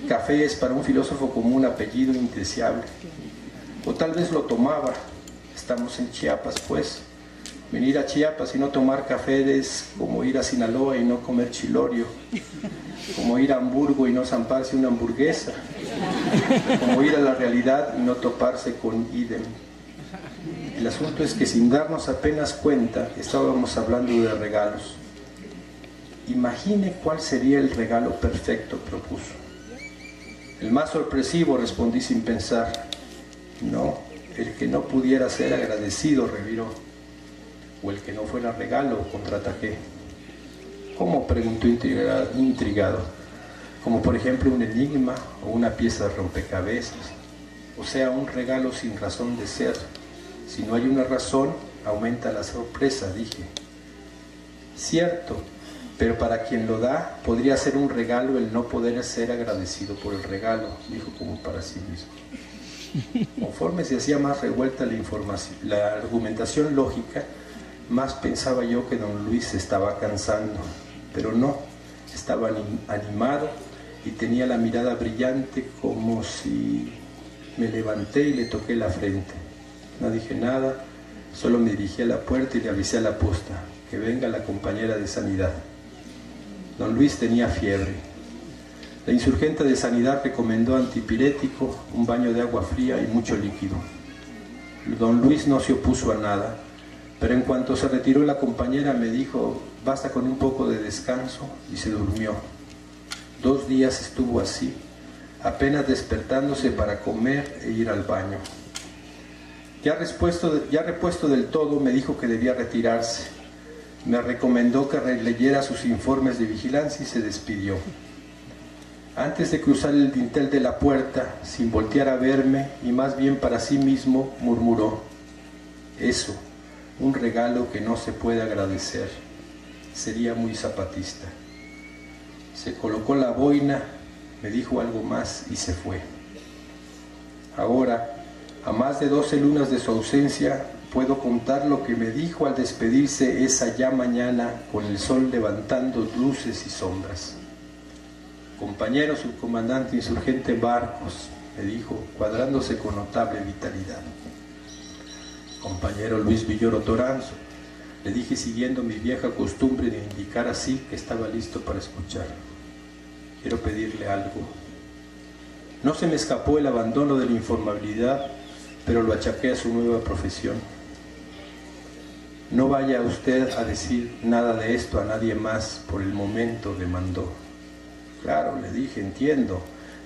Café es para un filósofo como un apellido indeseable. O tal vez lo tomaba. Estamos en Chiapas, pues. Venir a Chiapas y no tomar café es como ir a Sinaloa y no comer chilorio. Como ir a Hamburgo y no zamparse una hamburguesa. Como ir a la realidad y no toparse con idem. El asunto es que sin darnos apenas cuenta, estábamos hablando de regalos. Imagine cuál sería el regalo perfecto, propuso. El más sorpresivo, respondí sin pensar. No, el que no pudiera ser agradecido, reviró. O el que no fuera regalo, contraataqué. ¿Cómo?, preguntó intrigado. Como por ejemplo un enigma o una pieza de rompecabezas. O sea, un regalo sin razón de ser. Si no hay una razón, aumenta la sorpresa, dije. Cierto, pero para quien lo da, podría ser un regalo el no poder ser agradecido por el regalo, dijo como para sí mismo. Conforme se hacía más revuelta la argumentación lógica, más pensaba yo que don Luis se estaba cansando, pero no, estaba animado y tenía la mirada brillante como si me levanté y le toqué la frente. No dije nada, solo me dirigí a la puerta y le avisé a la posta, que venga la compañera de sanidad. Don Luis tenía fiebre. La insurgente de sanidad recomendó antipirético, un baño de agua fría y mucho líquido. Don Luis no se opuso a nada, pero en cuanto se retiró la compañera me dijo, basta con un poco de descanso, y se durmió. 2 días estuvo así, apenas despertándose para comer e ir al baño. Ya repuesto del todo, me dijo que debía retirarse. Me recomendó que releyera sus informes de vigilancia y se despidió. Antes de cruzar el dintel de la puerta, sin voltear a verme y más bien para sí mismo, murmuró: eso, un regalo que no se puede agradecer. Sería muy zapatista. Se colocó la boina, me dijo algo más y se fue. Ahora, a más de 12 lunas de su ausencia, puedo contar lo que me dijo al despedirse esa ya mañana con el sol levantando luces y sombras. Compañero subcomandante insurgente Barcos, me dijo, cuadrándose con notable vitalidad. Compañero Luis Villoro Toranzo, le dije siguiendo mi vieja costumbre de indicar así que estaba listo para escuchar. Quiero pedirle algo. No se me escapó el abandono de la informabilidad, pero lo achaqué a su nueva profesión. No vaya usted a decir nada de esto a nadie más por el momento, demandó. Claro, le dije, entiendo,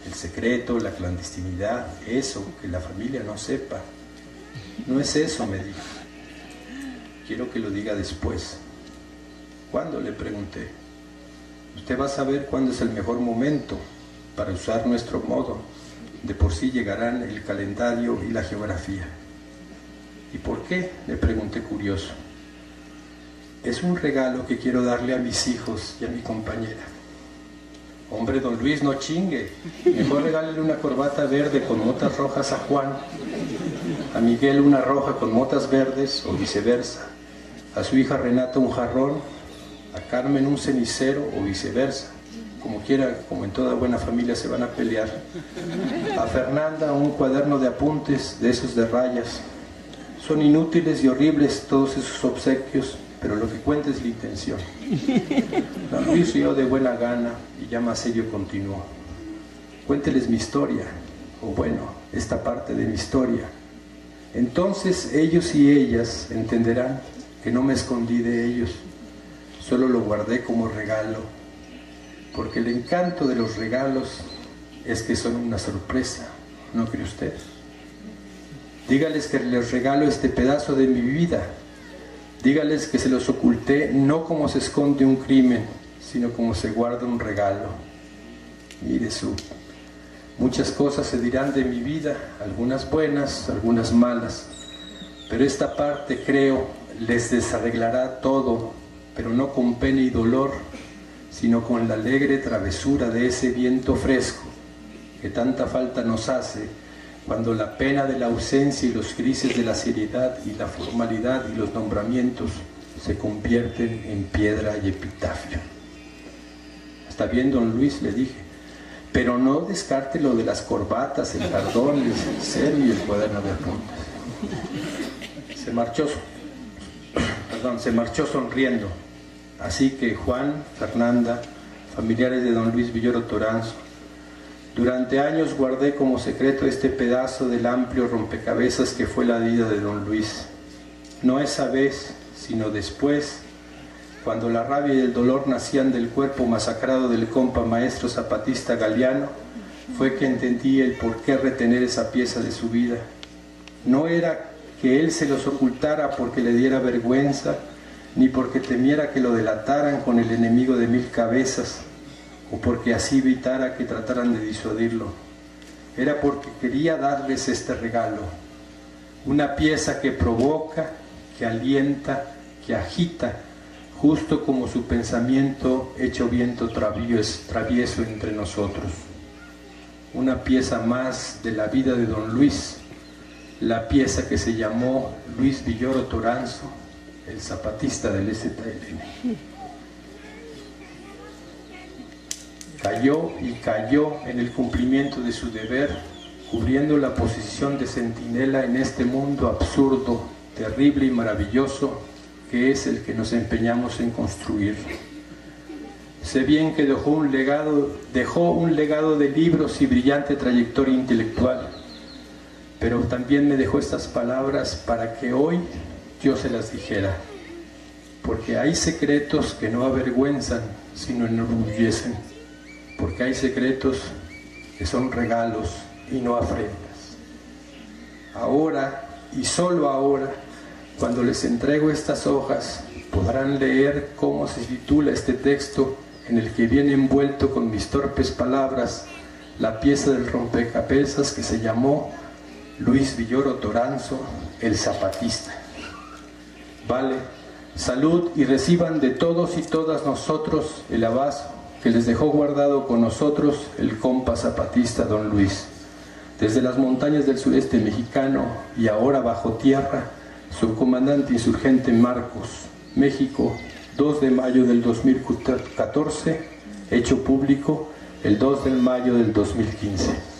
el secreto, la clandestinidad, eso, que la familia no sepa. No es eso, me dijo. Quiero que lo diga después. ¿Cuándo?, le pregunté. Usted va a saber cuándo es el mejor momento para usar nuestro modo. De por sí llegarán el calendario y la geografía. ¿Y por qué?, le pregunté curioso. Es un regalo que quiero darle a mis hijos y a mi compañera. Hombre, don Luis, no chingue. Mejor regálele una corbata verde con motas rojas a Juan, a Miguel una roja con motas verdes o viceversa, a su hija Renata un jarrón, a Carmen un cenicero o viceversa. Como quiera, como en toda buena familia se van a pelear. A Fernanda un cuaderno de apuntes, de esos de rayas. Son inútiles y horribles todos esos obsequios, pero lo que cuenta es la intención. Don Luis rió de buena gana y ya más serio continuó. Cuénteles mi historia, o bueno, esta parte de mi historia. Entonces ellos y ellas entenderán que no me escondí de ellos, solo lo guardé como regalo, porque el encanto de los regalos es que son una sorpresa, ¿no cree usted? Dígales que les regalo este pedazo de mi vida. Dígales que se los oculté no como se esconde un crimen, sino como se guarda un regalo. Mire muchas cosas se dirán de mi vida, algunas buenas, algunas malas, pero esta parte, creo, les desarreglará todo, pero no con pena y dolor, sino con la alegre travesura de ese viento fresco que tanta falta nos hace cuando la pena de la ausencia y los grises de la seriedad y la formalidad y los nombramientos se convierten en piedra y epitafio. ¿Está bien, don Luis?, le dije, pero no descarte lo de las corbatas, el cardón, el cenicero y el cuaderno de apuntes. Se marchó sonriendo. Así que Juan, Fernanda, familiares de don Luis Villoro Toranzo, durante años guardé como secreto este pedazo del amplio rompecabezas que fue la vida de don Luis. No esa vez, sino después, cuando la rabia y el dolor nacían del cuerpo masacrado del compa maestro zapatista Galiano, fue que entendí el por qué retener esa pieza de su vida. No era que él se los ocultara porque le diera vergüenza, ni porque temiera que lo delataran con el enemigo de 1000 cabezas, o porque así evitara que trataran de disuadirlo. Era porque quería darles este regalo, una pieza que provoca, que alienta, que agita, justo como su pensamiento hecho viento travieso entre nosotros. Una pieza más de la vida de don Luis, la pieza que se llamó Luis Villoro Toranzo, el zapatista del ZLN. Cayó y cayó en el cumplimiento de su deber, cubriendo la posición de centinela en este mundo absurdo, terrible y maravilloso que es el que nos empeñamos en construir. Sé bien que dejó un legado de libros y brillante trayectoria intelectual, pero también me dejó estas palabras para que hoy yo se las dijera, porque hay secretos que no avergüenzan, sino enorgullecen, porque hay secretos que son regalos y no afrentas. Ahora, y solo ahora, cuando les entrego estas hojas, podrán leer cómo se titula este texto en el que viene envuelto con mis torpes palabras la pieza del rompecabezas que se llamó Luis Villoro Toranzo, el zapatista. Vale, salud y reciban de todos y todas nosotros el abrazo que les dejó guardado con nosotros el compa zapatista don Luis. Desde las montañas del sureste mexicano y ahora bajo tierra, subcomandante insurgente Marcos, México, 2 de mayo del 2014, hecho público el 2 de mayo del 2015.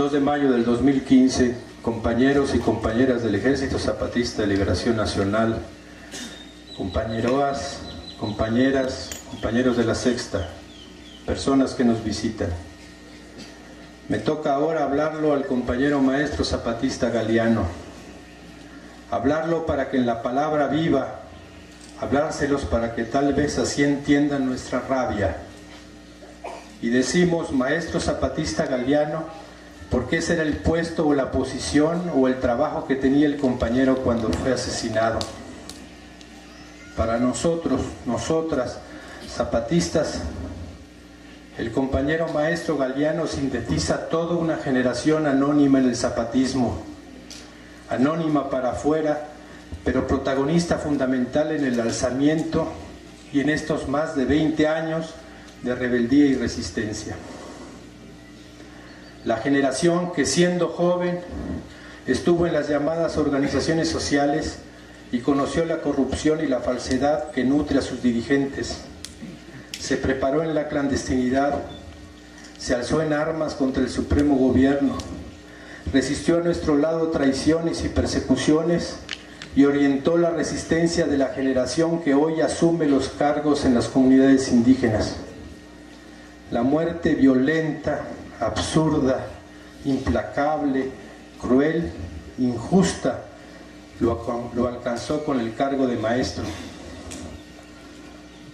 De mayo del 2015, compañeros y compañeras del Ejército Zapatista de Liberación Nacional, compañeroas, compañeras, compañeros de la Sexta, personas que nos visitan. Me toca ahora hablarlo al compañero maestro zapatista Galiano, hablarlo para que en la palabra viva, hablárselos para que tal vez así entiendan nuestra rabia. Y decimos maestro zapatista Galiano porque ese era el puesto o la posición o el trabajo que tenía el compañero cuando fue asesinado. Para nosotros, nosotras, zapatistas, el compañero maestro Galiano sintetiza toda una generación anónima en el zapatismo, anónima para afuera, pero protagonista fundamental en el alzamiento y en estos más de 20 años de rebeldía y resistencia. La generación que siendo joven estuvo en las llamadas organizaciones sociales y conoció la corrupción y la falsedad que nutre a sus dirigentes. Se preparó en la clandestinidad, se alzó en armas contra el supremo gobierno, resistió a nuestro lado traiciones y persecuciones y orientó la resistencia de la generación que hoy asume los cargos en las comunidades indígenas. La muerte violenta, absurda, implacable, cruel, injusta, lo alcanzó con el cargo de maestro.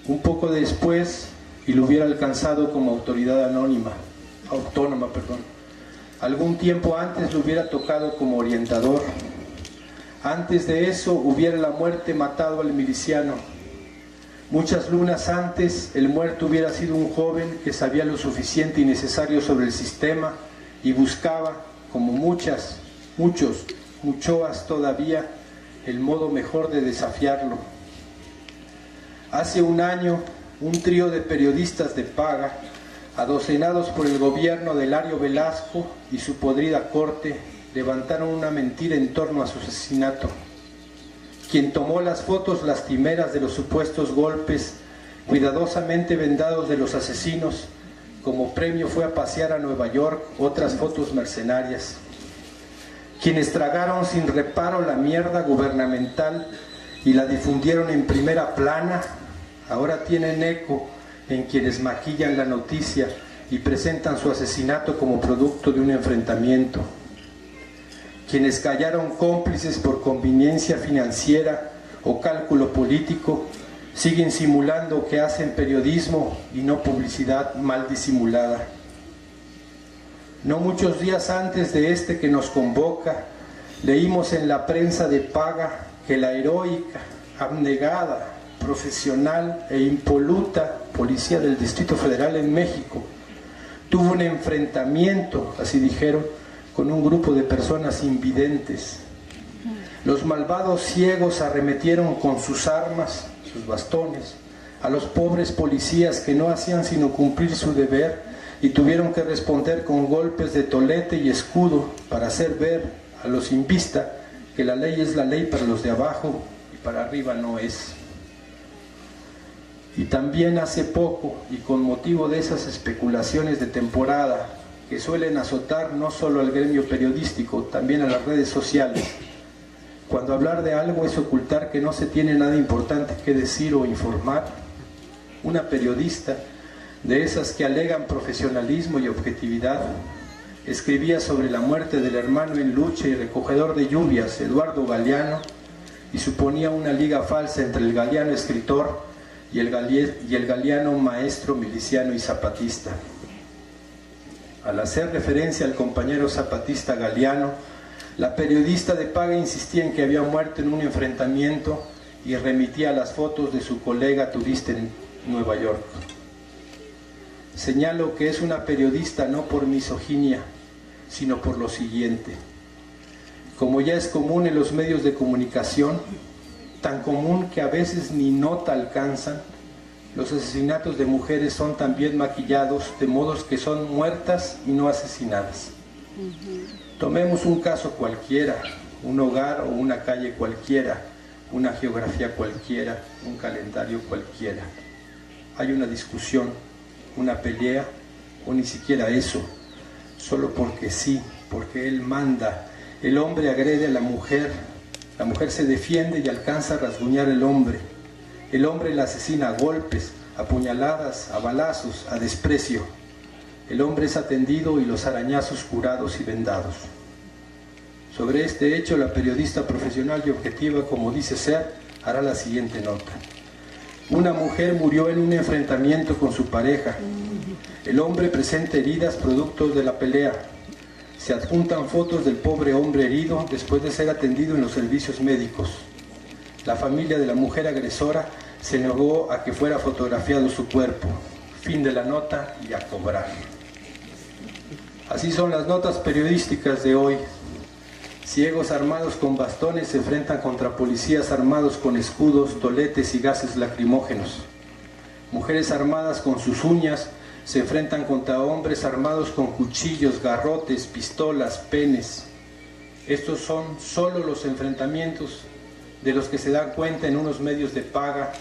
Un poco después, y lo hubiera alcanzado como autoridad autónoma. Algún tiempo antes lo hubiera tocado como orientador. Antes de eso hubiera la muerte matado al miliciano. Muchas lunas antes, el muerto hubiera sido un joven que sabía lo suficiente y necesario sobre el sistema y buscaba, como muchos muchoas todavía, el modo mejor de desafiarlo. Hace un año, un trío de periodistas de paga, adocenados por el gobierno de Hilario Velasco y su podrida corte, levantaron una mentira en torno a su asesinato. Quien tomó las fotos lastimeras de los supuestos golpes, cuidadosamente vendados de los asesinos, como premio fue a pasear a Nueva York otras fotos mercenarias. Quienes tragaron sin reparo la mierda gubernamental y la difundieron en primera plana, ahora tienen eco en quienes maquillan la noticia y presentan su asesinato como producto de un enfrentamiento. Quienes callaron cómplices por conveniencia financiera o cálculo político, siguen simulando que hacen periodismo y no publicidad mal disimulada. No muchos días antes de este que nos convoca, leímos en la prensa de paga que la heroica, abnegada, profesional e impoluta Policía del Distrito Federal en México tuvo un enfrentamiento, así dijeron, con un grupo de personas invidentes. Los malvados ciegos arremetieron con sus armas, sus bastones, a los pobres policías que no hacían sino cumplir su deber y tuvieron que responder con golpes de tolete y escudo para hacer ver a los sin vista que la ley es la ley para los de abajo y para arriba no es. Y también hace poco, y con motivo de esas especulaciones de temporada que suelen azotar no solo al gremio periodístico, también a las redes sociales, cuando hablar de algo es ocultar que no se tiene nada importante que decir o informar, una periodista, de esas que alegan profesionalismo y objetividad, escribía sobre la muerte del hermano en lucha y recogedor de lluvias, Eduardo Galeano, y suponía una liga falsa entre el Galeano escritor y el Galeano maestro, miliciano y zapatista. Al hacer referencia al compañero zapatista Galeano, la periodista de paga insistía en que había muerto en un enfrentamiento y remitía las fotos de su colega turista en Nueva York. Señalo que es una periodista no por misoginia, sino por lo siguiente. Como ya es común en los medios de comunicación, tan común que a veces ni nota alcanzan, los asesinatos de mujeres son también maquillados de modos que son muertas y no asesinadas. Tomemos un caso cualquiera, un hogar o una calle cualquiera, una geografía cualquiera, un calendario cualquiera. Hay una discusión, una pelea o ni siquiera eso, solo porque sí, porque él manda. El hombre agrede a la mujer se defiende y alcanza a rasguñar al hombre. El hombre la asesina a golpes, a puñaladas, a balazos, a desprecio. El hombre es atendido y los arañazos curados y vendados. Sobre este hecho, la periodista profesional y objetiva, como dice ser, hará la siguiente nota. Una mujer murió en un enfrentamiento con su pareja. El hombre presenta heridas producto de la pelea. Se adjuntan fotos del pobre hombre herido después de ser atendido en los servicios médicos. La familia de la mujer agresora se negó a que fuera fotografiado su cuerpo. Fin de la nota y a cobrar. Así son las notas periodísticas de hoy. Ciegos armados con bastones se enfrentan contra policías armados con escudos, toletes y gases lacrimógenos. Mujeres armadas con sus uñas se enfrentan contra hombres armados con cuchillos, garrotes, pistolas, penes. Estos son solo los enfrentamientos de los que se dan cuenta en unos medios de paga,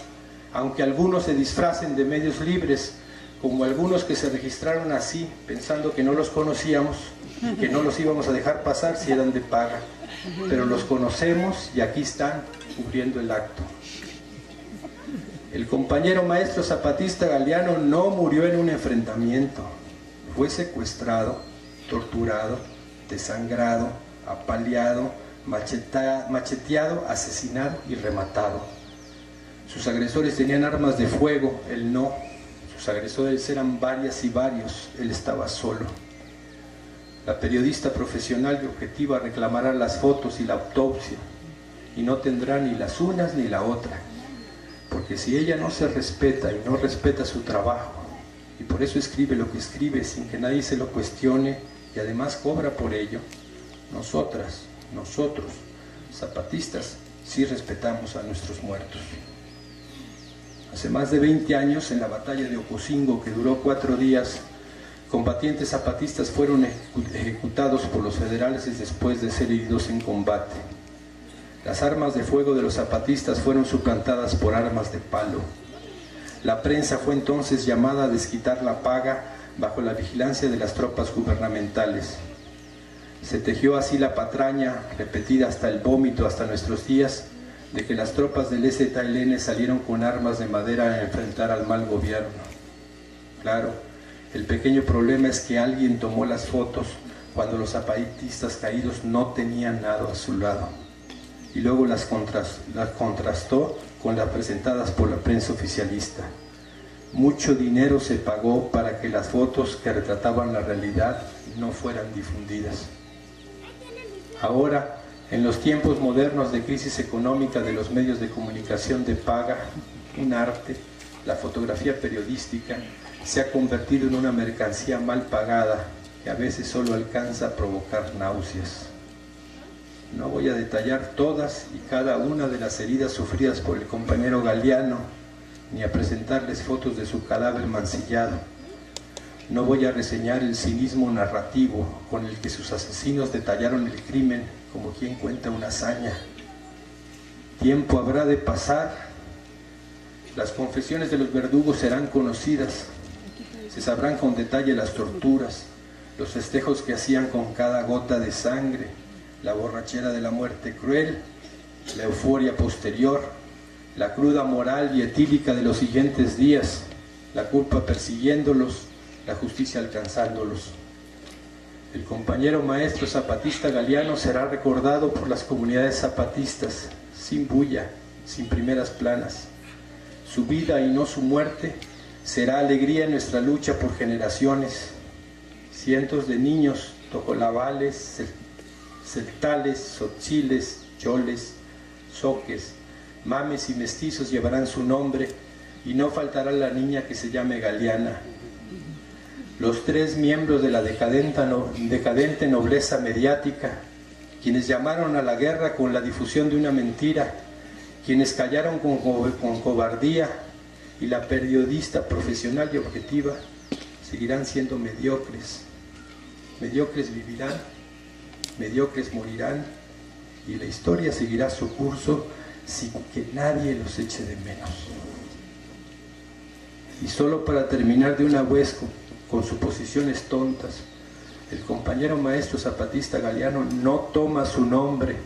aunque algunos se disfracen de medios libres como algunos que se registraron así, pensando que no los conocíamos, que no los íbamos a dejar pasar si eran de paga, pero los conocemos y aquí están cubriendo el acto. El compañero maestro zapatista Galeano no murió en un enfrentamiento, fue secuestrado, torturado, desangrado, apaleado, macheteado, asesinado y rematado. Sus agresores tenían armas de fuego, él no. Sus agresores eran varias y varios, él estaba solo. La periodista profesional y objetiva reclamará las fotos y la autopsia, y no tendrá ni las unas ni la otra, porque si ella no se respeta y no respeta su trabajo, y por eso escribe lo que escribe sin que nadie se lo cuestione, y además cobra por ello, nosotros, zapatistas, sí respetamos a nuestros muertos. Hace más de 20 años, en la batalla de Ocosingo, que duró 4 días, combatientes zapatistas fueron ejecutados por los federales después de ser heridos en combate. Las armas de fuego de los zapatistas fueron suplantadas por armas de palo. La prensa fue entonces llamada a desquitar la paga bajo la vigilancia de las tropas gubernamentales. Se tejió así la patraña, repetida hasta el vómito hasta nuestros días, de que las tropas del EZLN salieron con armas de madera a enfrentar al mal gobierno. Claro, el pequeño problema es que alguien tomó las fotos cuando los zapatistas caídos no tenían nada a su lado, y luego las contrastó con las presentadas por la prensa oficialista. Mucho dinero se pagó para que las fotos que retrataban la realidad no fueran difundidas. Ahora, en los tiempos modernos de crisis económica de los medios de comunicación de paga, un arte, la fotografía periodística, se ha convertido en una mercancía mal pagada que a veces solo alcanza a provocar náuseas. No voy a detallar todas y cada una de las heridas sufridas por el compañero Galeano, ni a presentarles fotos de su cadáver mancillado. No voy a reseñar el cinismo narrativo con el que sus asesinos detallaron el crimen como quien cuenta una hazaña. Tiempo habrá de pasar, las confesiones de los verdugos serán conocidas, se sabrán con detalle las torturas, los festejos que hacían con cada gota de sangre, la borrachera de la muerte cruel, la euforia posterior, la cruda moral y etílica de los siguientes días, la culpa persiguiéndolos, la justicia alcanzándolos. El compañero maestro zapatista Galeano será recordado por las comunidades zapatistas, sin bulla, sin primeras planas. Su vida y no su muerte será alegría en nuestra lucha por generaciones. Cientos de niños, tojolabales, celtales, tzotziles, choles, zoques, mames y mestizos llevarán su nombre, y no faltará la niña que se llame Galeana. Los 3 miembros de la decadente nobleza mediática, quienes llamaron a la guerra con la difusión de una mentira, quienes callaron con cobardía, y la periodista profesional y objetiva, seguirán siendo mediocres. Mediocres vivirán, mediocres morirán, y la historia seguirá su curso sin que nadie los eche de menos. Y solo para terminar de una vez con suposiciones tontas, el compañero maestro zapatista Galeano no toma su nombre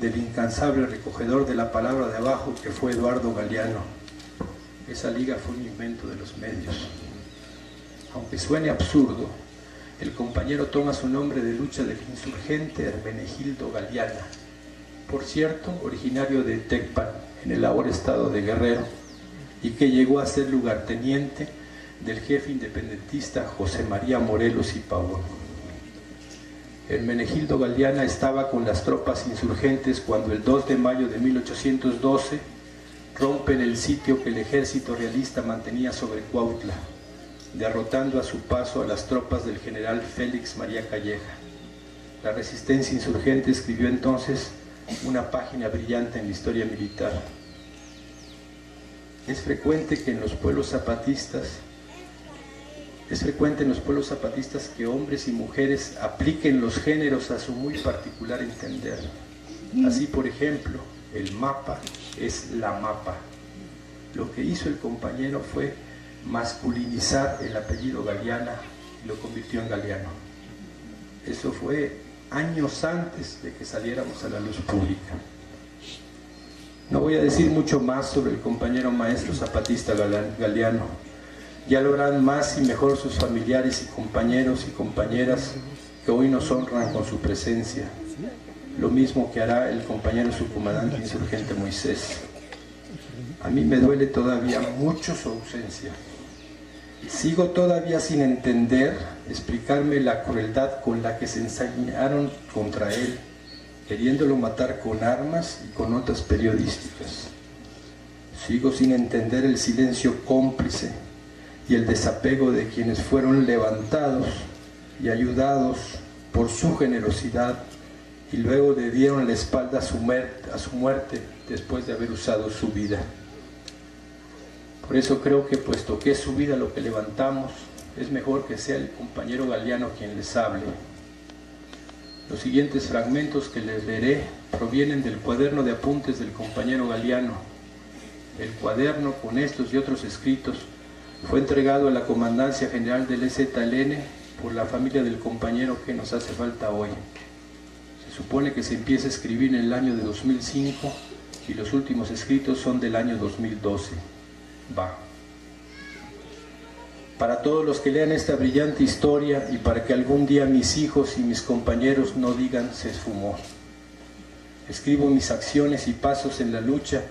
del incansable recogedor de la palabra de abajo que fue Eduardo Galeano. Esa liga fue un invento de los medios. Aunque suene absurdo, el compañero toma su nombre de lucha del insurgente Hermenegildo Galeana, por cierto, originario de Tecpan, en el ahora estado de Guerrero, y que llegó a ser lugarteniente del jefe independentista José María Morelos y Pavón. Hermenegildo Galeana estaba con las tropas insurgentes cuando el 2 de mayo de 1812 rompen el sitio que el ejército realista mantenía sobre Cuautla, derrotando a su paso a las tropas del general Félix María Calleja. La resistencia insurgente escribió entonces una página brillante en la historia militar. Es frecuente en los pueblos zapatistas que hombres y mujeres apliquen los géneros a su muy particular entender. Así, por ejemplo, el mapa es la mapa. Lo que hizo el compañero fue masculinizar el apellido Galeana y lo convirtió en Galeano. Eso fue años antes de que saliéramos a la luz pública. No voy a decir mucho más sobre el compañero maestro zapatista Galeano. Ya lo harán más y mejor sus familiares y compañeros y compañeras que hoy nos honran con su presencia. Lo mismo que hará el compañero subcomandante insurgente Moisés. A mí me duele todavía mucho su ausencia. Sigo todavía sin entender, explicarme la crueldad con la que se ensañaron contra él, queriéndolo matar con armas y con notas periodísticas. Sigo sin entender el silencio cómplice y el desapego de quienes fueron levantados y ayudados por su generosidad y luego le dieron la espalda a su muerte después de haber usado su vida. Por eso creo que puesto que es su vida lo que levantamos, es mejor que sea el compañero Galeano quien les hable. Los siguientes fragmentos que les leeré provienen del cuaderno de apuntes del compañero Galeano. El cuaderno con estos y otros escritos fue entregado a la Comandancia General del EZLN por la familia del compañero que nos hace falta hoy. Se supone que se empieza a escribir en el año de 2005 y los últimos escritos son del año 2012. Va. Para todos los que lean esta brillante historia y para que algún día mis hijos y mis compañeros no digan se esfumó. Escribo mis acciones y pasos en la lucha,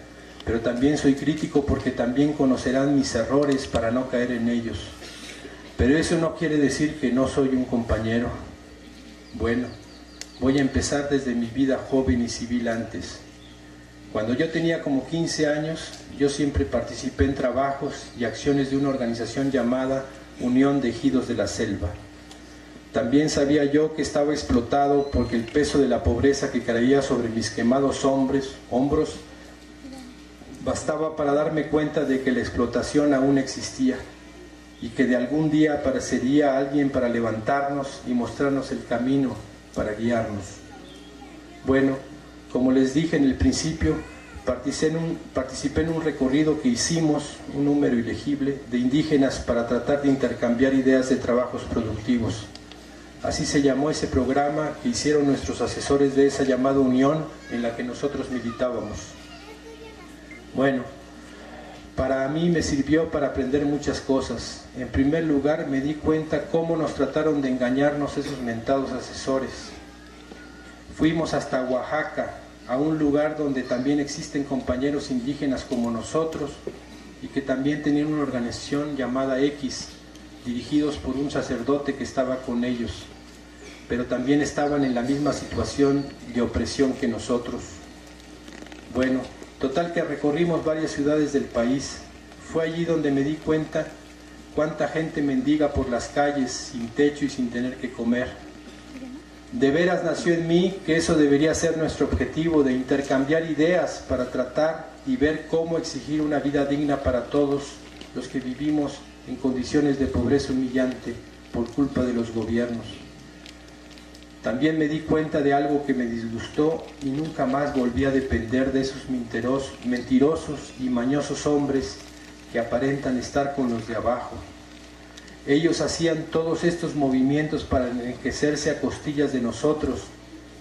pero también soy crítico porque también conocerán mis errores para no caer en ellos. Pero eso no quiere decir que no soy un compañero. Bueno, voy a empezar desde mi vida joven y civil antes. Cuando yo tenía como 15 años, yo siempre participé en trabajos y acciones de una organización llamada Unión de Ejidos de la Selva. También sabía yo que estaba explotado porque el peso de la pobreza que caía sobre mis quemados hombros bastaba para darme cuenta de que la explotación aún existía y que de algún día aparecería alguien para levantarnos y mostrarnos el camino para guiarnos. Bueno, como les dije en el principio, participé en un recorrido que hicimos, un número ilegible, de indígenas para tratar de intercambiar ideas de trabajos productivos. Así se llamó ese programa que hicieron nuestros asesores de esa llamada unión en la que nosotros militábamos. Bueno, para mí me sirvió para aprender muchas cosas. En primer lugar, me di cuenta cómo nos trataron de engañarnos esos mentados asesores. Fuimos hasta Oaxaca, a un lugar donde también existen compañeros indígenas como nosotros y que también tenían una organización llamada X, dirigidos por un sacerdote que estaba con ellos, pero también estaban en la misma situación de opresión que nosotros. Bueno, total que recorrimos varias ciudades del país. Fue allí donde me di cuenta cuánta gente mendiga por las calles, sin techo y sin tener que comer. De veras nació en mí que eso debería ser nuestro objetivo, de intercambiar ideas para tratar y ver cómo exigir una vida digna para todos los que vivimos en condiciones de pobreza humillante por culpa de los gobiernos. También me di cuenta de algo que me disgustó y nunca más volví a depender de esos mentirosos y mañosos hombres que aparentan estar con los de abajo. Ellos hacían todos estos movimientos para enriquecerse a costillas de nosotros,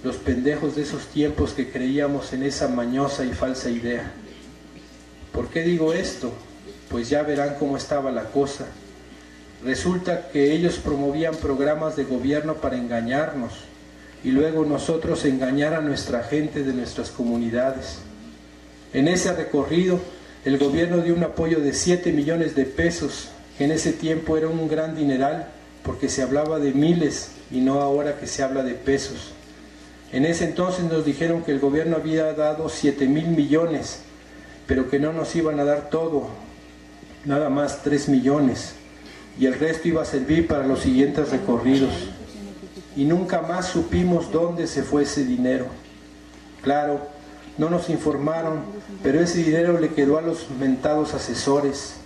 los pendejos de esos tiempos que creíamos en esa mañosa y falsa idea. ¿Por qué digo esto? Pues ya verán cómo estaba la cosa. Resulta que ellos promovían programas de gobierno para engañarnos y luego nosotros engañar a nuestra gente de nuestras comunidades. En ese recorrido, el gobierno dio un apoyo de 7 millones de pesos, que en ese tiempo era un gran dineral, porque se hablaba de miles y no ahora que se habla de pesos. En ese entonces nos dijeron que el gobierno había dado 7,000 millones, pero que no nos iban a dar todo, nada más 3 millones, y el resto iba a servir para los siguientes recorridos. Y nunca más supimos dónde se fue ese dinero. Claro, no nos informaron, pero ese dinero le quedó a los mentados asesores.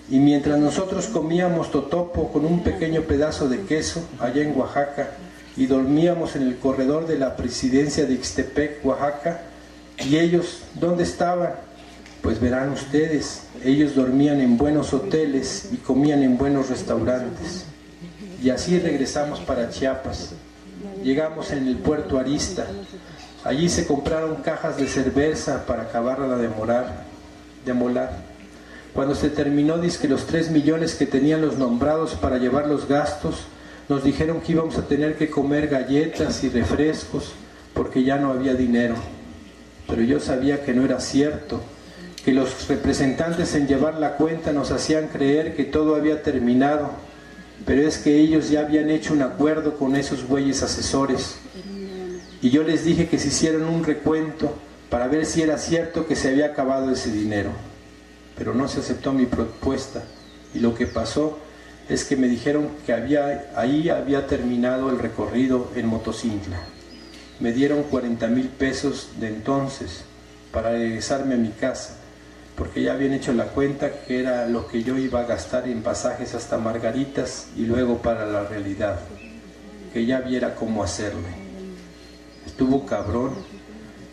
Y mientras nosotros comíamos totopo con un pequeño pedazo de queso allá en Oaxaca y dormíamos en el corredor de la presidencia de Ixtepec, Oaxaca, y ellos, ¿dónde estaban? Pues verán ustedes, ellos dormían en buenos hoteles y comían en buenos restaurantes. Y así regresamos para Chiapas. Llegamos en el puerto Arista. Allí se compraron cajas de cerveza para acabarla de molar. Cuando se terminó, dizque los 3 millones que tenían los nombrados para llevar los gastos, nos dijeron que íbamos a tener que comer galletas y refrescos porque ya no había dinero. Pero yo sabía que no era cierto, que los representantes en llevar la cuenta nos hacían creer que todo había terminado, pero es que ellos ya habían hecho un acuerdo con esos güeyes asesores. Y yo les dije que se hicieran un recuento para ver si era cierto que se había acabado ese dinero. Pero no se aceptó mi propuesta, y lo que pasó es que me dijeron que ahí había terminado el recorrido en Motocintla. Me dieron 40,000 pesos de entonces para regresarme a mi casa, porque ya habían hecho la cuenta que era lo que yo iba a gastar en pasajes hasta Margaritas y luego para la realidad, que ya viera cómo hacerle. Estuvo cabrón.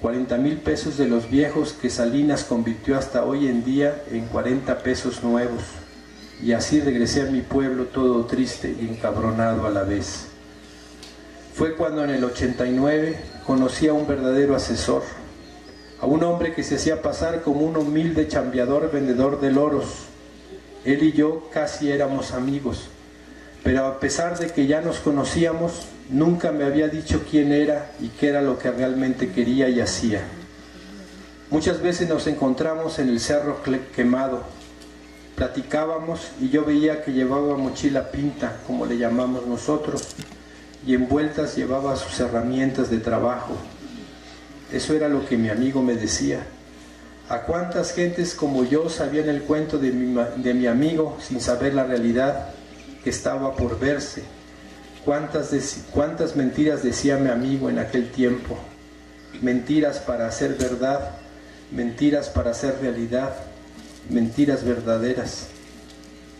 40,000 pesos de los viejos que Salinas convirtió hasta hoy en día en 40 pesos nuevos. Y así regresé a mi pueblo todo triste y encabronado a la vez. Fue cuando en el 89 conocí a un verdadero asesor, a un hombre que se hacía pasar como un humilde chambeador vendedor de loros. Él y yo casi éramos amigos, pero a pesar de que ya nos conocíamos, nunca me había dicho quién era y qué era lo que realmente quería y hacía. Muchas veces nos encontramos en el Cerro Quemado, platicábamos y yo veía que llevaba mochila pinta, como le llamamos nosotros, y envueltas llevaba sus herramientas de trabajo. Eso era lo que mi amigo me decía. ¿A cuántas gentes como yo sabían el cuento de mi amigo sin saber la realidad que estaba por verse? ¿Cuántas mentiras decía mi amigo en aquel tiempo? Mentiras para hacer verdad, mentiras para hacer realidad, mentiras verdaderas.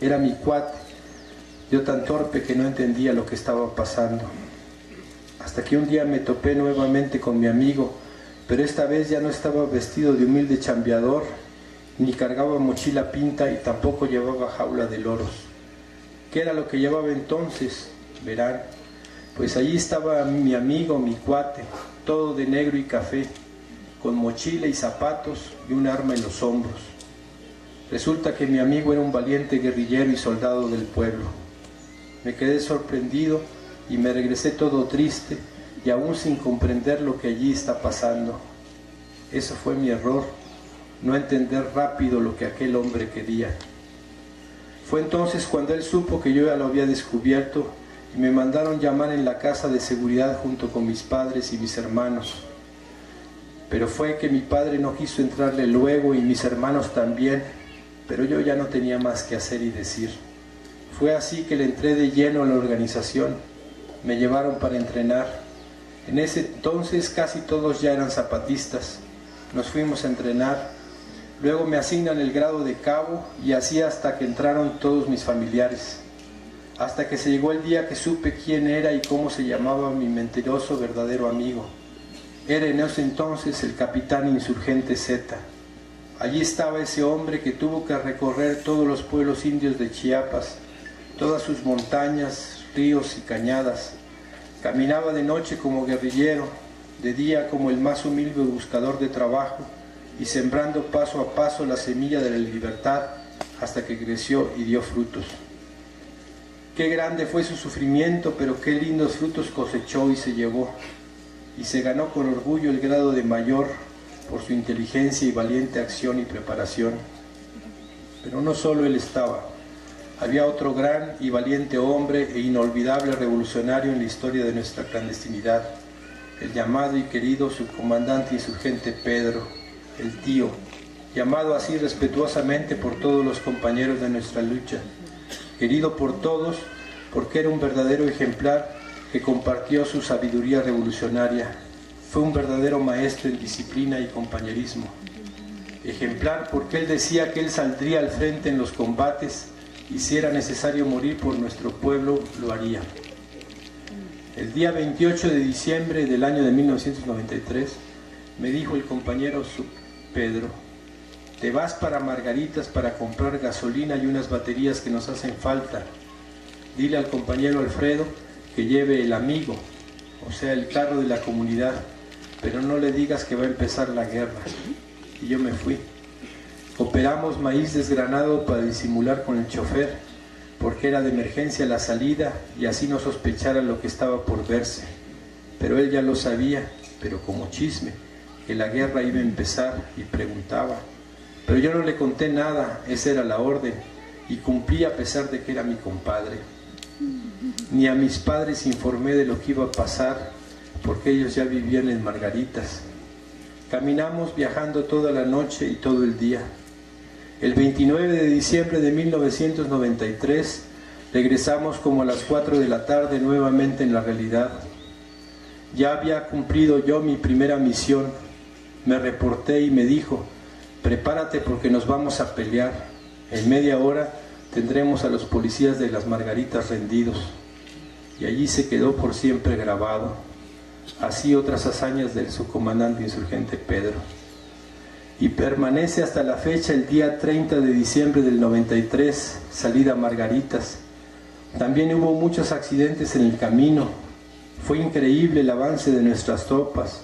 Era mi cuate, yo tan torpe que no entendía lo que estaba pasando. Hasta que un día me topé nuevamente con mi amigo, pero esta vez ya no estaba vestido de humilde chambeador, ni cargaba mochila pinta y tampoco llevaba jaula de loros. ¿Qué era lo que llevaba entonces? Verán, pues allí estaba mi amigo, mi cuate, todo de negro y café, con mochila y zapatos y un arma en los hombros. Resulta que mi amigo era un valiente guerrillero y soldado del pueblo. Me quedé sorprendido y me regresé todo triste y aún sin comprender lo que allí está pasando. Eso fue mi error, no entender rápido lo que aquel hombre quería. Fue entonces cuando él supo que yo ya lo había descubierto y me mandaron llamar en la casa de seguridad junto con mis padres y mis hermanos. Pero fue que mi padre no quiso entrarle luego y mis hermanos también, pero yo ya no tenía más que hacer y decir. Fue así que le entré de lleno a la organización. Me llevaron para entrenar. En ese entonces casi todos ya eran zapatistas. Nos fuimos a entrenar. Luego me asignan el grado de cabo y así hasta que entraron todos mis familiares. Hasta que se llegó el día que supe quién era y cómo se llamaba mi mentiroso verdadero amigo. Era en ese entonces el capitán insurgente Z. Allí estaba ese hombre que tuvo que recorrer todos los pueblos indios de Chiapas, todas sus montañas, ríos y cañadas. Caminaba de noche como guerrillero, de día como el más humilde buscador de trabajo y sembrando paso a paso la semilla de la libertad hasta que creció y dio frutos. Qué grande fue su sufrimiento, pero qué lindos frutos cosechó y se llevó. Y se ganó con orgullo el grado de mayor por su inteligencia y valiente acción y preparación. Pero no solo él estaba. Había otro gran y valiente hombre e inolvidable revolucionario en la historia de nuestra clandestinidad, el llamado y querido subcomandante insurgente Pedro, el tío, llamado así respetuosamente por todos los compañeros de nuestra lucha, querido por todos porque era un verdadero ejemplar que compartió su sabiduría revolucionaria. Fue un verdadero maestro en disciplina y compañerismo. Ejemplar porque él decía que él saldría al frente en los combates y si era necesario morir por nuestro pueblo, lo haría. El día 28 de diciembre del año de 1993, me dijo el compañero Pedro, te vas para Margaritas para comprar gasolina y unas baterías que nos hacen falta. Dile al compañero Alfredo que lleve el amigo, o sea, el carro de la comunidad, pero no le digas que va a empezar la guerra. Y yo me fui. Operamos maíz desgranado para disimular con el chofer, porque era de emergencia la salida y así no sospechara lo que estaba por verse. Pero él ya lo sabía, pero como chisme, que la guerra iba a empezar, y preguntaba. Pero yo no le conté nada, esa era la orden, y cumplí a pesar de que era mi compadre. Ni a mis padres informé de lo que iba a pasar, porque ellos ya vivían en Margaritas. Caminamos viajando toda la noche y todo el día. El 29 de diciembre de 1993 regresamos como a las 4 de la tarde nuevamente en la realidad. Ya había cumplido yo mi primera misión. Me reporté y me dijo: prepárate porque nos vamos a pelear. En media hora tendremos a los policías de las Margaritas rendidos. Y allí se quedó por siempre grabado. Así otras hazañas del subcomandante insurgente Pedro. Y permanece hasta la fecha el día 30 de diciembre del 93, salida a Margaritas. También hubo muchos accidentes en el camino. Fue increíble el avance de nuestras tropas.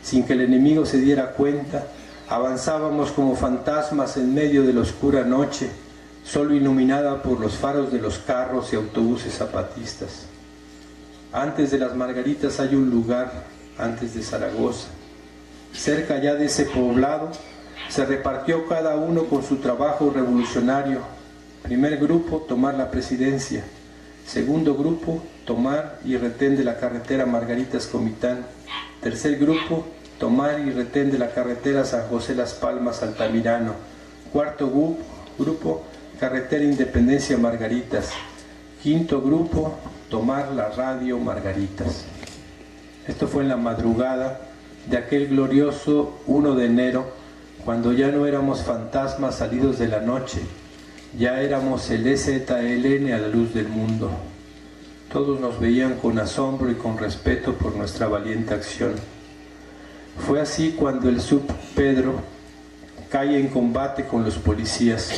Sin que el enemigo se diera cuenta, avanzábamos como fantasmas en medio de la oscura noche, solo iluminada por los faros de los carros y autobuses zapatistas. Antes de las Margaritas hay un lugar, antes de Zaragoza. Cerca ya de ese poblado, se repartió cada uno con su trabajo revolucionario. Primer grupo, tomar la presidencia. Segundo grupo, tomar y retén de la carretera Margaritas-Comitán. Tercer grupo, tomar y retén de la carretera San José Las Palmas Altamirano. Cuarto grupo, carretera Independencia Margaritas. Quinto grupo, tomar la radio Margaritas. Esto fue en la madrugada de aquel glorioso 1 de enero, cuando ya no éramos fantasmas salidos de la noche, ya éramos el EZLN a la luz del mundo. Todos nos veían con asombro y con respeto por nuestra valiente acción. Fue así cuando el sub Pedro cae en combate con los policías.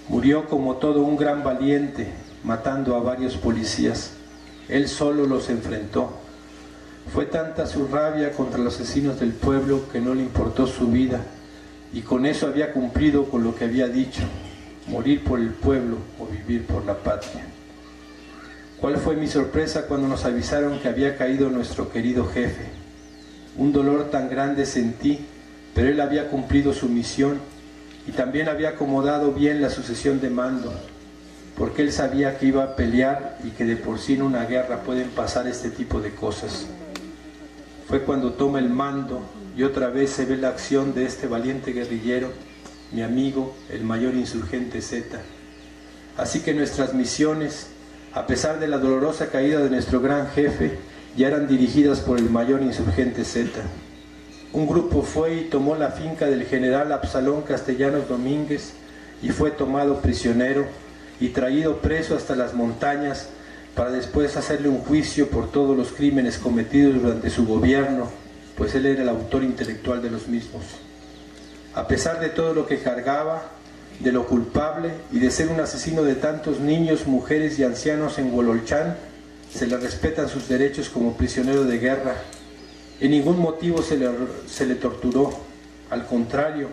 Murió como todo un gran valiente, matando a varios policías. Él solo los enfrentó. Fue tanta su rabia contra los asesinos del pueblo que no le importó su vida, y con eso había cumplido con lo que había dicho: morir por el pueblo o vivir por la patria. ¿Cuál fue mi sorpresa cuando nos avisaron que había caído nuestro querido jefe? Un dolor tan grande sentí, pero él había cumplido su misión y también había acomodado bien la sucesión de mando, porque él sabía que iba a pelear y que de por sí en una guerra pueden pasar este tipo de cosas. Fue cuando toma el mando y otra vez se ve la acción de este valiente guerrillero, mi amigo, el mayor insurgente Z. Así que nuestras misiones, a pesar de la dolorosa caída de nuestro gran jefe, ya eran dirigidas por el mayor insurgente Z. Un grupo fue y tomó la finca del general Absalón Castellanos Domínguez y fue tomado prisionero y traído preso hasta las montañas para después hacerle un juicio por todos los crímenes cometidos durante su gobierno, pues él era el autor intelectual de los mismos. A pesar de todo lo que cargaba, de lo culpable y de ser un asesino de tantos niños, mujeres y ancianos en Huololchán, se le respetan sus derechos como prisionero de guerra. En ningún motivo se le torturó, al contrario,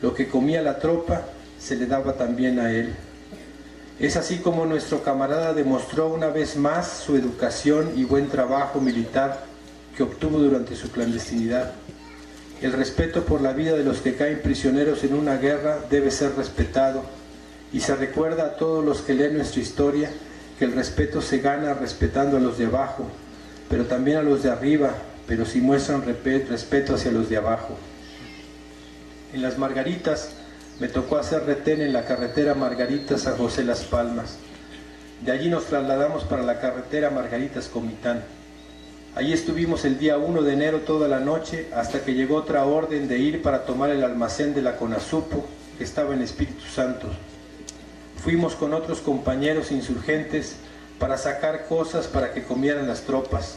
lo que comía la tropa se le daba también a él. Es así como nuestro camarada demostró una vez más su educación y buen trabajo militar que obtuvo durante su clandestinidad. El respeto por la vida de los que caen prisioneros en una guerra debe ser respetado, y se recuerda a todos los que leen nuestra historia que el respeto se gana respetando a los de abajo, pero también a los de arriba, pero si muestran respeto hacia los de abajo. En las Margaritas me tocó hacer retén en la carretera Margaritas-San José Las Palmas. De allí nos trasladamos para la carretera Margaritas-Comitán. Allí estuvimos el día 1 de enero toda la noche hasta que llegó otra orden de ir para tomar el almacén de la CONASUPO, que estaba en Espíritu Santo. Fuimos con otros compañeros insurgentes para sacar cosas para que comieran las tropas.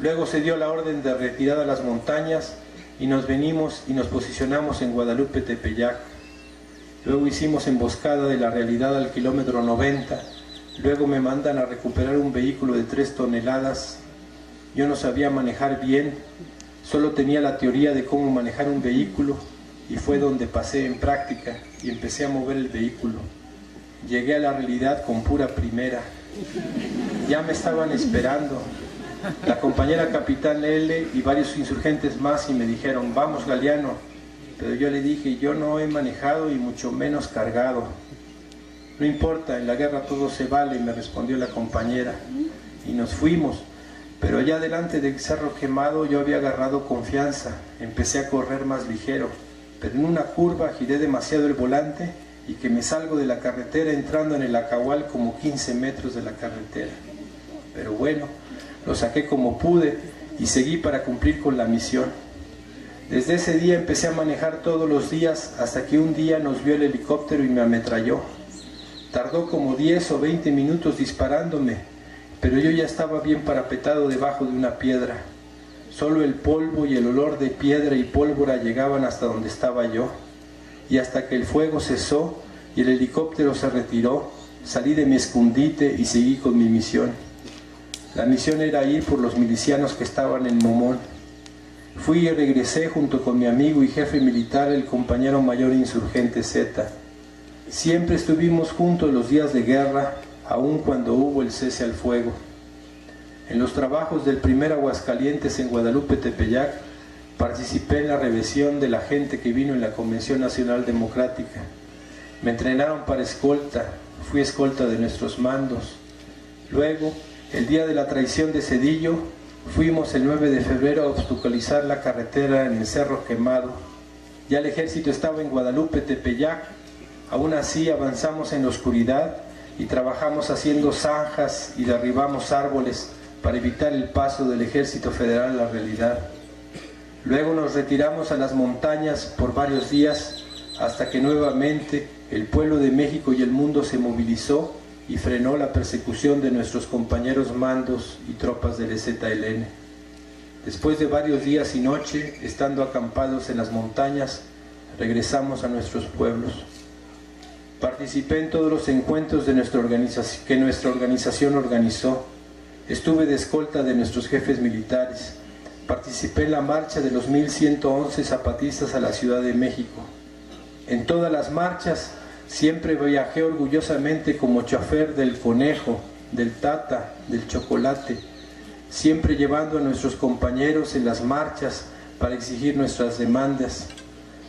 Luego se dio la orden de retirada a las montañas y nos venimos y nos posicionamos en Guadalupe Tepeyac. Luego hicimos emboscada de la realidad al kilómetro 90. Luego me mandan a recuperar un vehículo de 3 toneladas. Yo no sabía manejar bien, solo tenía la teoría de cómo manejar un vehículo y fue donde pasé en práctica y empecé a mover el vehículo. Llegué a la realidad con pura primera. Ya me estaban esperando la compañera Capitán L y varios insurgentes más y me dijeron, vamos Galeano. Pero yo le dije, yo no he manejado y mucho menos cargado. No importa, en la guerra todo se vale, me respondió la compañera. Y nos fuimos. Pero ya delante del Cerro Quemado yo había agarrado confianza. Empecé a correr más ligero. Pero en una curva giré demasiado el volante y que me salgo de la carretera entrando en el Acahual como 15 metros de la carretera. Pero bueno, lo saqué como pude y seguí para cumplir con la misión. Desde ese día empecé a manejar todos los días hasta que un día nos vio el helicóptero y me ametralló. Tardó como 10 o 20 minutos disparándome, pero yo ya estaba bien parapetado debajo de una piedra. Solo el polvo y el olor de piedra y pólvora llegaban hasta donde estaba yo. Y hasta que el fuego cesó y el helicóptero se retiró, salí de mi escondite y seguí con mi misión. La misión era ir por los milicianos que estaban en Momón. Fui y regresé junto con mi amigo y jefe militar, el compañero mayor insurgente Z. Siempre estuvimos juntos los días de guerra, aun cuando hubo el cese al fuego. En los trabajos del primer Aguascalientes en Guadalupe, Tepeyac, participé en la revisión de la gente que vino en la Convención Nacional Democrática. Me entrenaron para escolta, fui escolta de nuestros mandos. Luego, el día de la traición de Zedillo, fuimos el 9 de febrero a obstaculizar la carretera en el Cerro Quemado. Ya el ejército estaba en Guadalupe, Tepeyac. Aún así avanzamos en la oscuridad y trabajamos haciendo zanjas y derribamos árboles para evitar el paso del ejército federal a la realidad. Luego nos retiramos a las montañas por varios días hasta que nuevamente el pueblo de México y el mundo se movilizó y frenó la persecución de nuestros compañeros mandos y tropas del EZLN. Después de varios días y noche, estando acampados en las montañas, regresamos a nuestros pueblos. Participé en todos los encuentros de que nuestra organización organizó. Estuve de escolta de nuestros jefes militares. Participé en la marcha de los 1111 zapatistas a la Ciudad de México. En todas las marchas siempre viajé orgullosamente como chofer del Conejo, del Tata, del Chocolate, siempre llevando a nuestros compañeros en las marchas para exigir nuestras demandas.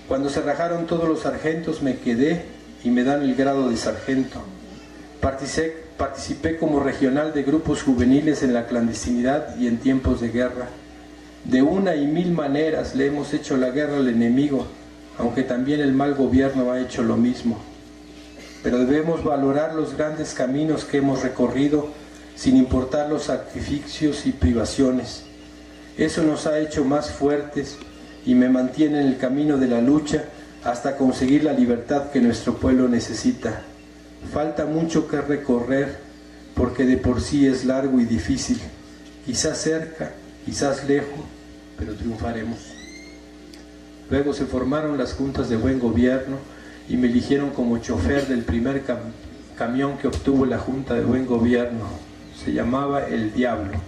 Cuando se rajaron todos los sargentos me quedé y me dan el grado de sargento. Participé como regional de grupos juveniles en la clandestinidad y en tiempos de guerra. De una y mil maneras le hemos hecho la guerra al enemigo, aunque también el mal gobierno ha hecho lo mismo. Pero debemos valorar los grandes caminos que hemos recorrido sin importar los sacrificios y privaciones. Eso nos ha hecho más fuertes y me mantiene en el camino de la lucha hasta conseguir la libertad que nuestro pueblo necesita. Falta mucho que recorrer porque de por sí es largo y difícil, quizás cerca, quizás lejos, pero triunfaremos. Luego se formaron las juntas de buen gobierno y me eligieron como chofer del primer camión que obtuvo la Junta de Buen Gobierno. Se llamaba El Diablo.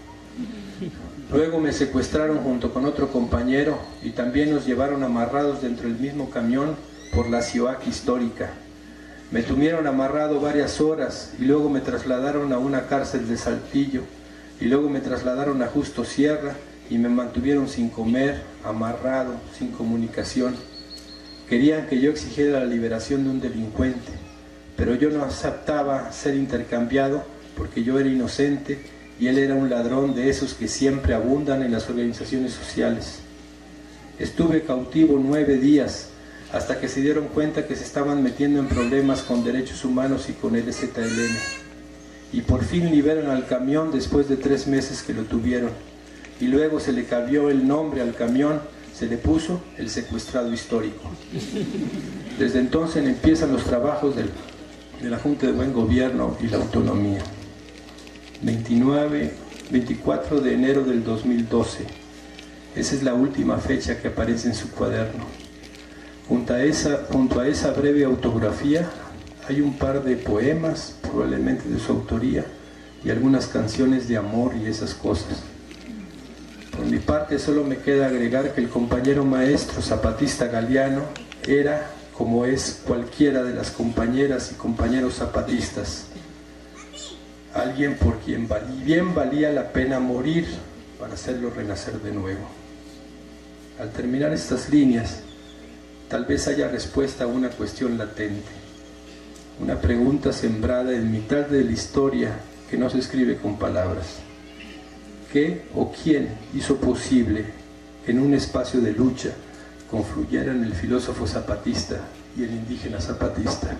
Luego me secuestraron junto con otro compañero y también nos llevaron amarrados dentro del mismo camión por la ciudad histórica. Me tuvieron amarrado varias horas y luego me trasladaron a una cárcel de Saltillo y luego me trasladaron a Justo Sierra y me mantuvieron sin comer, amarrado, sin comunicación. Querían que yo exigiera la liberación de un delincuente, pero yo no aceptaba ser intercambiado porque yo era inocente y él era un ladrón de esos que siempre abundan en las organizaciones sociales. Estuve cautivo 9 días hasta que se dieron cuenta que se estaban metiendo en problemas con derechos humanos y con el EZLN. Y por fin liberan al camión después de 3 meses que lo tuvieron. Y luego se le cambió el nombre al camión, se le puso El Secuestrado Histórico. Desde entonces empiezan los trabajos de la Junta de Buen Gobierno y la Autonomía. 24 de enero del 2012. Esa es la última fecha que aparece en su cuaderno. Junto a esa breve autografía hay un par de poemas, probablemente de su autoría, y algunas canciones de amor y esas cosas. Por mi parte solo me queda agregar que el compañero maestro zapatista Galeano era, como es cualquiera de las compañeras y compañeros zapatistas, alguien por quien bien valía la pena morir para hacerlo renacer de nuevo. Al terminar estas líneas, tal vez haya respuesta a una cuestión latente, una pregunta sembrada en mitad de la historia que no se escribe con palabras. ¿Qué o quién hizo posible que en un espacio de lucha confluyeran el filósofo zapatista y el indígena zapatista?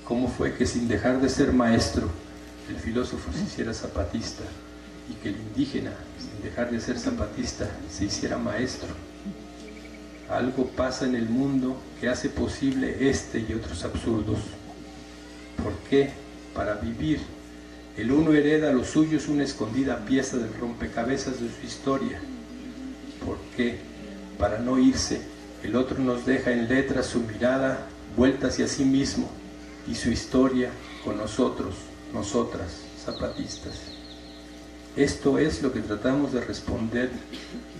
¿Cómo fue que sin dejar de ser maestro, el filósofo se hiciera zapatista y que el indígena, sin dejar de ser zapatista, se hiciera maestro? Algo pasa en el mundo que hace posible este y otros absurdos. ¿Por qué? Para vivir, el uno hereda a los suyos una escondida pieza del rompecabezas de su historia. ¿Por qué? Para no irse, el otro nos deja en letras su mirada vuelta hacia sí mismo y su historia con nosotros, nosotras, zapatistas. Esto es lo que tratamos de responder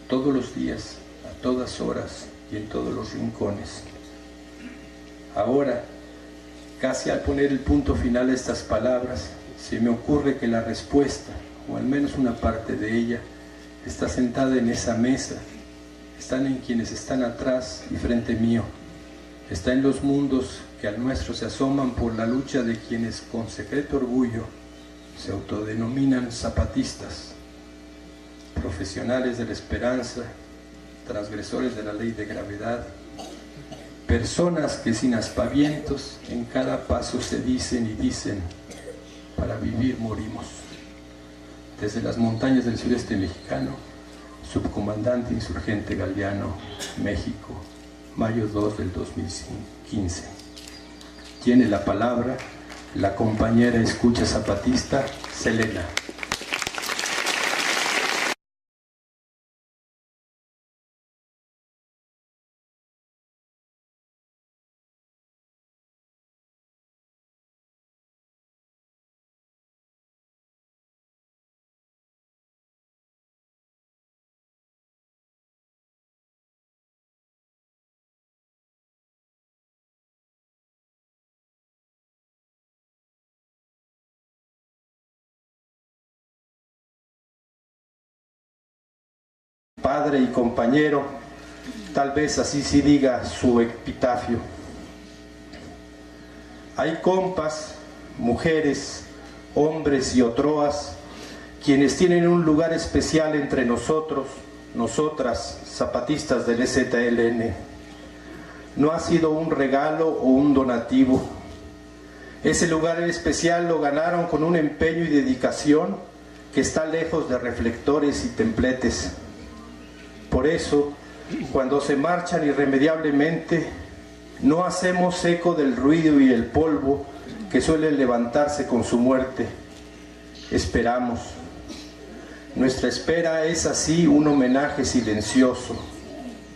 todos los días, a todas horas y en todos los rincones. Ahora, casi al poner el punto final a estas palabras, se me ocurre que la respuesta, o al menos una parte de ella, está sentada en esa mesa, están en quienes están atrás y frente mío, está en los mundos que al nuestro se asoman por la lucha de quienes con secreto orgullo se autodenominan zapatistas, profesionales de la esperanza, transgresores de la ley de gravedad, personas que sin aspavientos en cada paso se dicen y dicen: para vivir morimos. Desde las montañas del sureste mexicano, subcomandante insurgente Galeano, México, mayo 2 del 2015. Tiene la palabra la compañera escucha zapatista, Selena. Padre y compañero, tal vez así sí diga su epitafio. Hay compas, mujeres, hombres y otroas, quienes tienen un lugar especial entre nosotros, nosotras, zapatistas del EZLN. No ha sido un regalo o un donativo. Ese lugar especial lo ganaron con un empeño y dedicación que está lejos de reflectores y templetes. Por eso, cuando se marchan irremediablemente, no hacemos eco del ruido y el polvo que suelen levantarse con su muerte. Esperamos. Nuestra espera es así un homenaje silencioso,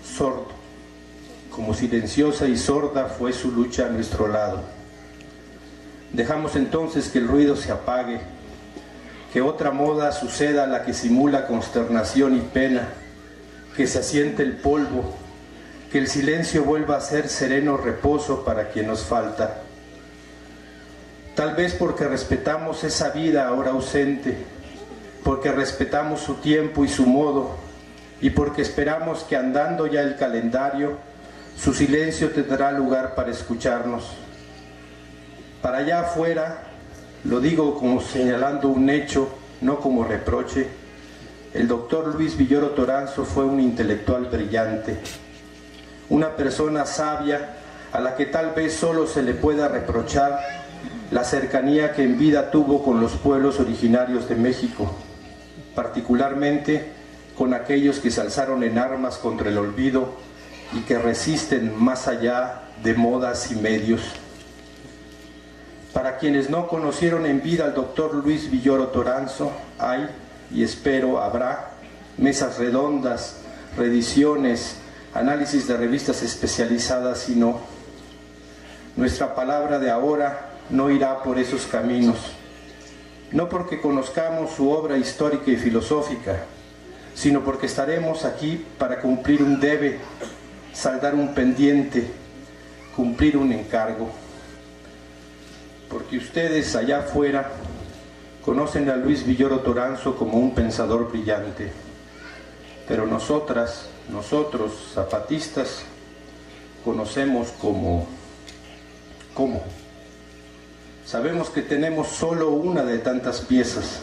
sordo, como silenciosa y sorda fue su lucha a nuestro lado. Dejamos entonces que el ruido se apague, que otra moda suceda a la que simula consternación y pena, que se asiente el polvo, que el silencio vuelva a ser sereno reposo para quien nos falta. Tal vez porque respetamos esa vida ahora ausente, porque respetamos su tiempo y su modo, y porque esperamos que andando ya el calendario, su silencio tendrá lugar para escucharnos. Para allá afuera, lo digo como señalando un hecho, no como reproche, el doctor Luis Villoro Toranzo fue un intelectual brillante, una persona sabia a la que tal vez solo se le pueda reprochar la cercanía que en vida tuvo con los pueblos originarios de México, particularmente con aquellos que se alzaron en armas contra el olvido y que resisten más allá de modas y medios. Para quienes no conocieron en vida al doctor Luis Villoro Toranzo, hay, y espero habrá, mesas redondas, reediciones, análisis de revistas especializadas, sino nuestra palabra de ahora no irá por esos caminos, no porque conozcamos su obra histórica y filosófica, sino porque estaremos aquí para cumplir un debe, saldar un pendiente, cumplir un encargo. Porque ustedes allá afuera conocen a Luis Villoro Toranzo como un pensador brillante, pero nosotros, zapatistas, conocemos como... ¿Cómo? Sabemos que tenemos solo una de tantas piezas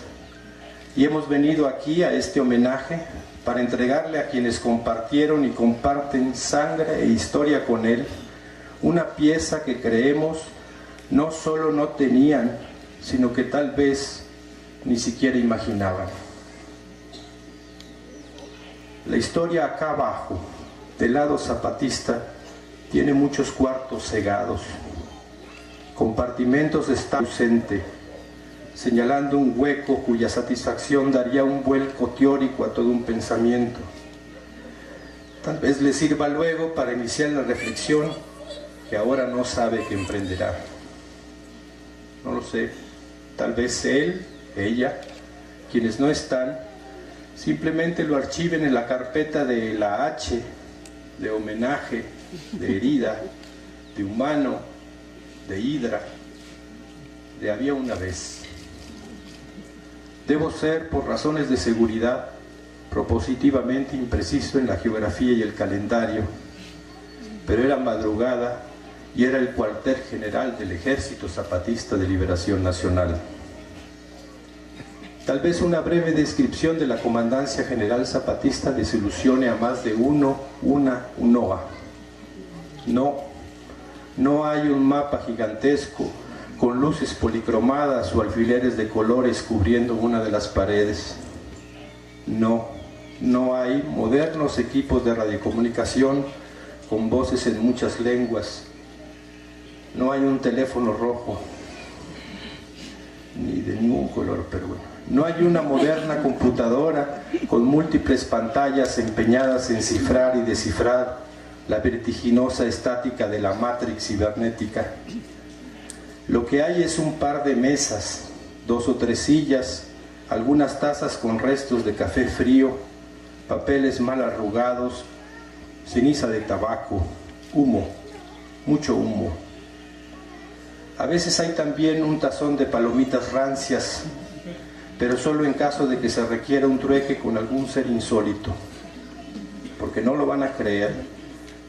y hemos venido aquí a este homenaje para entregarle a quienes compartieron y comparten sangre e historia con él una pieza que creemos no solo no tenían, sino que tal vez ni siquiera imaginaban. La historia acá abajo, del lado zapatista, tiene muchos cuartos cegados. Compartimentos está ausente, señalando un hueco cuya satisfacción daría un vuelco teórico a todo un pensamiento. Tal vez le sirva luego para iniciar la reflexión que ahora no sabe que emprenderá. No lo sé, tal vez él, ella, quienes no están, simplemente lo archiven en la carpeta de la H, de homenaje, de herida, de humano, de hidra, de había una vez. Debo ser, por razones de seguridad, propositivamente impreciso en la geografía y el calendario, pero era madrugada y era el cuartel general del Ejército Zapatista de Liberación Nacional. Tal vez una breve descripción de la Comandancia General Zapatista desilusione a más de unoa. No hay un mapa gigantesco con luces policromadas o alfileres de colores cubriendo una de las paredes. No hay modernos equipos de radiocomunicación con voces en muchas lenguas. No hay un teléfono rojo, ni de ningún color, pero bueno. No hay una moderna computadora con múltiples pantallas empeñadas en cifrar y descifrar la vertiginosa estática de la Matrix cibernética. Lo que hay es un par de mesas, 2 o 3 sillas, algunas tazas con restos de café frío, papeles mal arrugados, ceniza de tabaco, humo, mucho humo. A veces hay también un tazón de palomitas rancias, pero solo en caso de que se requiera un trueque con algún ser insólito, porque no lo van a creer,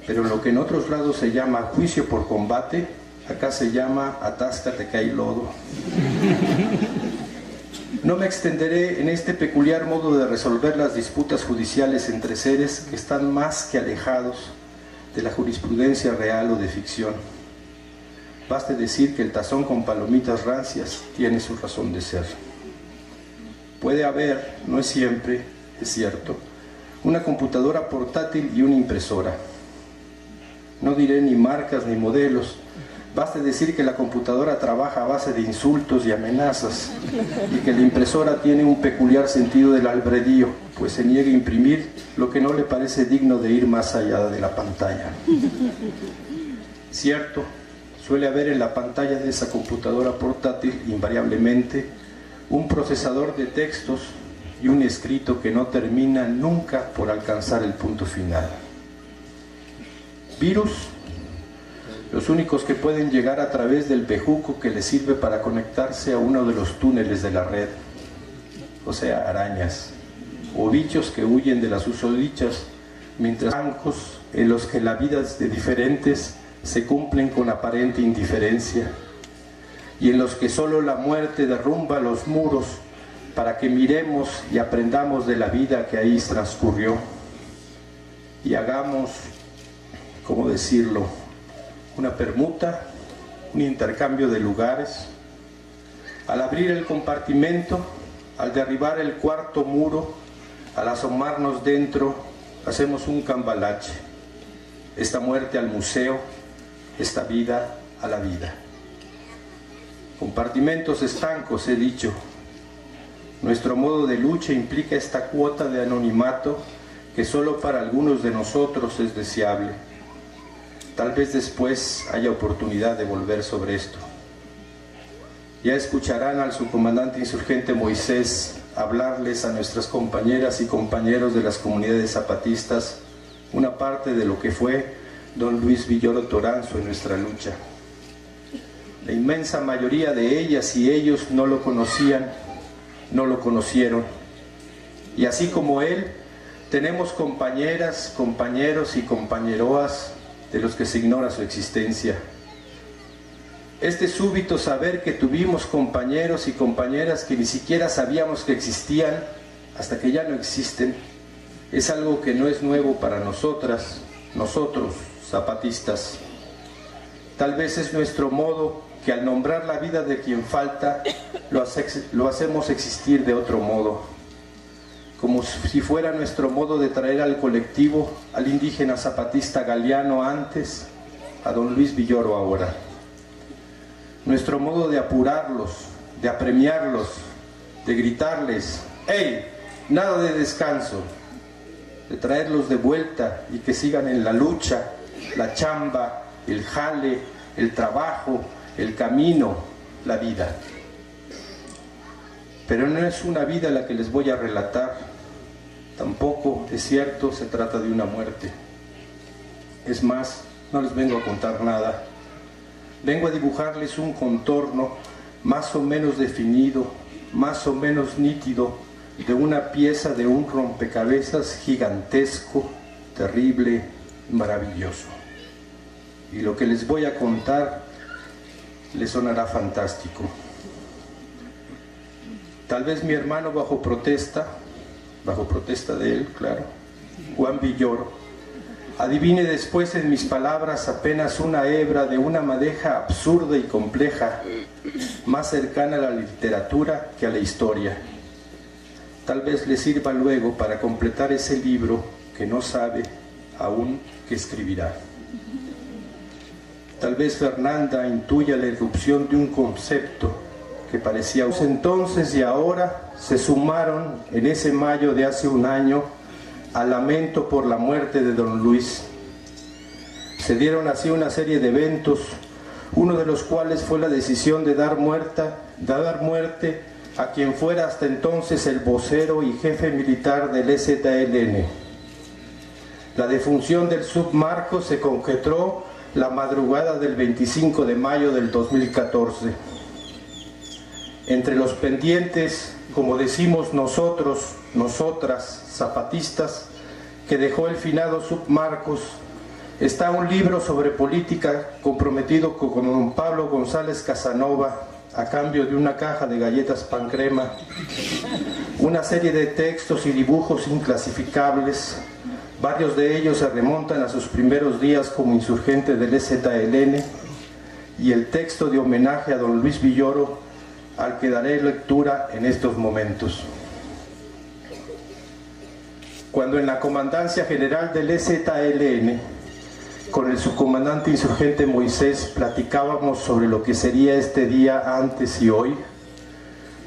pero lo que en otros lados se llama juicio por combate, acá se llama atáscate que hay lodo. No me extenderé en este peculiar modo de resolver las disputas judiciales entre seres que están más que alejados de la jurisprudencia real o de ficción. Baste decir que el tazón con palomitas rancias tiene su razón de ser. Puede haber, no es siempre, es cierto, una computadora portátil y una impresora. No diré ni marcas ni modelos, baste decir que la computadora trabaja a base de insultos y amenazas y que la impresora tiene un peculiar sentido del albedrío, pues se niega a imprimir lo que no le parece digno de ir más allá de la pantalla. Cierto, suele haber en la pantalla de esa computadora portátil invariablemente un procesador de textos y un escrito que no termina nunca por alcanzar el punto final. Virus, los únicos que pueden llegar a través del bejuco que les sirve para conectarse a uno de los túneles de la red, o sea, arañas, o bichos que huyen de las susodichas, mientras bancos en los que las vidas de diferentes se cumplen con aparente indiferencia, y en los que solo la muerte derrumba los muros para que miremos y aprendamos de la vida que ahí transcurrió y hagamos, ¿cómo decirlo?, una permuta, un intercambio de lugares. Al abrir el compartimento, al derribar el cuarto muro, al asomarnos dentro, hacemos un cambalache. Esta muerte al museo, esta vida a la vida. Compartimentos estancos, he dicho. Nuestro modo de lucha implica esta cuota de anonimato que solo para algunos de nosotros es deseable. Tal vez después haya oportunidad de volver sobre esto. Ya escucharán al subcomandante insurgente Moisés hablarles a nuestras compañeras y compañeros de las comunidades zapatistas una parte de lo que fue don Luis Villoro Toranzo en nuestra lucha. La inmensa mayoría de ellas y ellos no lo conocían, no lo conocieron. Y así como él, tenemos compañeras, compañeros y compañeroas de los que se ignora su existencia. Este súbito saber que tuvimos compañeros y compañeras que ni siquiera sabíamos que existían hasta que ya no existen, es algo que no es nuevo para nosotras, nosotros, zapatistas. Tal vez es nuestro modo que al nombrar la vida de quien falta, lo hacemos existir de otro modo, como si fuera nuestro modo de traer al colectivo al indígena zapatista Galeano antes, a don Luis Villoro ahora. Nuestro modo de apurarlos, de apremiarlos, de gritarles, ¡hey! Nada de descanso, de traerlos de vuelta y que sigan en la lucha, la chamba, el jale, el trabajo, el camino, la vida. Pero no es una vida la que les voy a relatar, tampoco, es cierto, se trata de una muerte. Es más, no les vengo a contar nada. Vengo a dibujarles un contorno más o menos definido, más o menos nítido, de una pieza de un rompecabezas gigantesco, terrible, maravilloso. Y lo que les voy a contar les sonará fantástico. Tal vez mi hermano bajo protesta de él, claro, Juan Villoro, adivine después en mis palabras apenas una hebra de una madeja absurda y compleja, más cercana a la literatura que a la historia. Tal vez le sirva luego para completar ese libro que no sabe aún qué escribirá. Tal vez Fernanda intuya la irrupción de un concepto que parecía entonces y ahora se sumaron en ese mayo de hace un año al lamento por la muerte de don Luis. Se dieron así una serie de eventos, uno de los cuales fue la decisión de dar muerte a quien fuera hasta entonces el vocero y jefe militar del EZLN. La defunción del submarco se concretó la madrugada del 25 de mayo del 2014. Entre los pendientes, como decimos nosotros, nosotras, zapatistas, que dejó el finado submarcos, está un libro sobre política comprometido con don Pablo González Casanova a cambio de una caja de galletas pan crema, una serie de textos y dibujos inclasificables. Varios de ellos se remontan a sus primeros días como insurgente del EZLN, y el texto de homenaje a don Luis Villoro, al que daré lectura en estos momentos. Cuando en la Comandancia General del EZLN, con el subcomandante insurgente Moisés, platicábamos sobre lo que sería este día antes y hoy,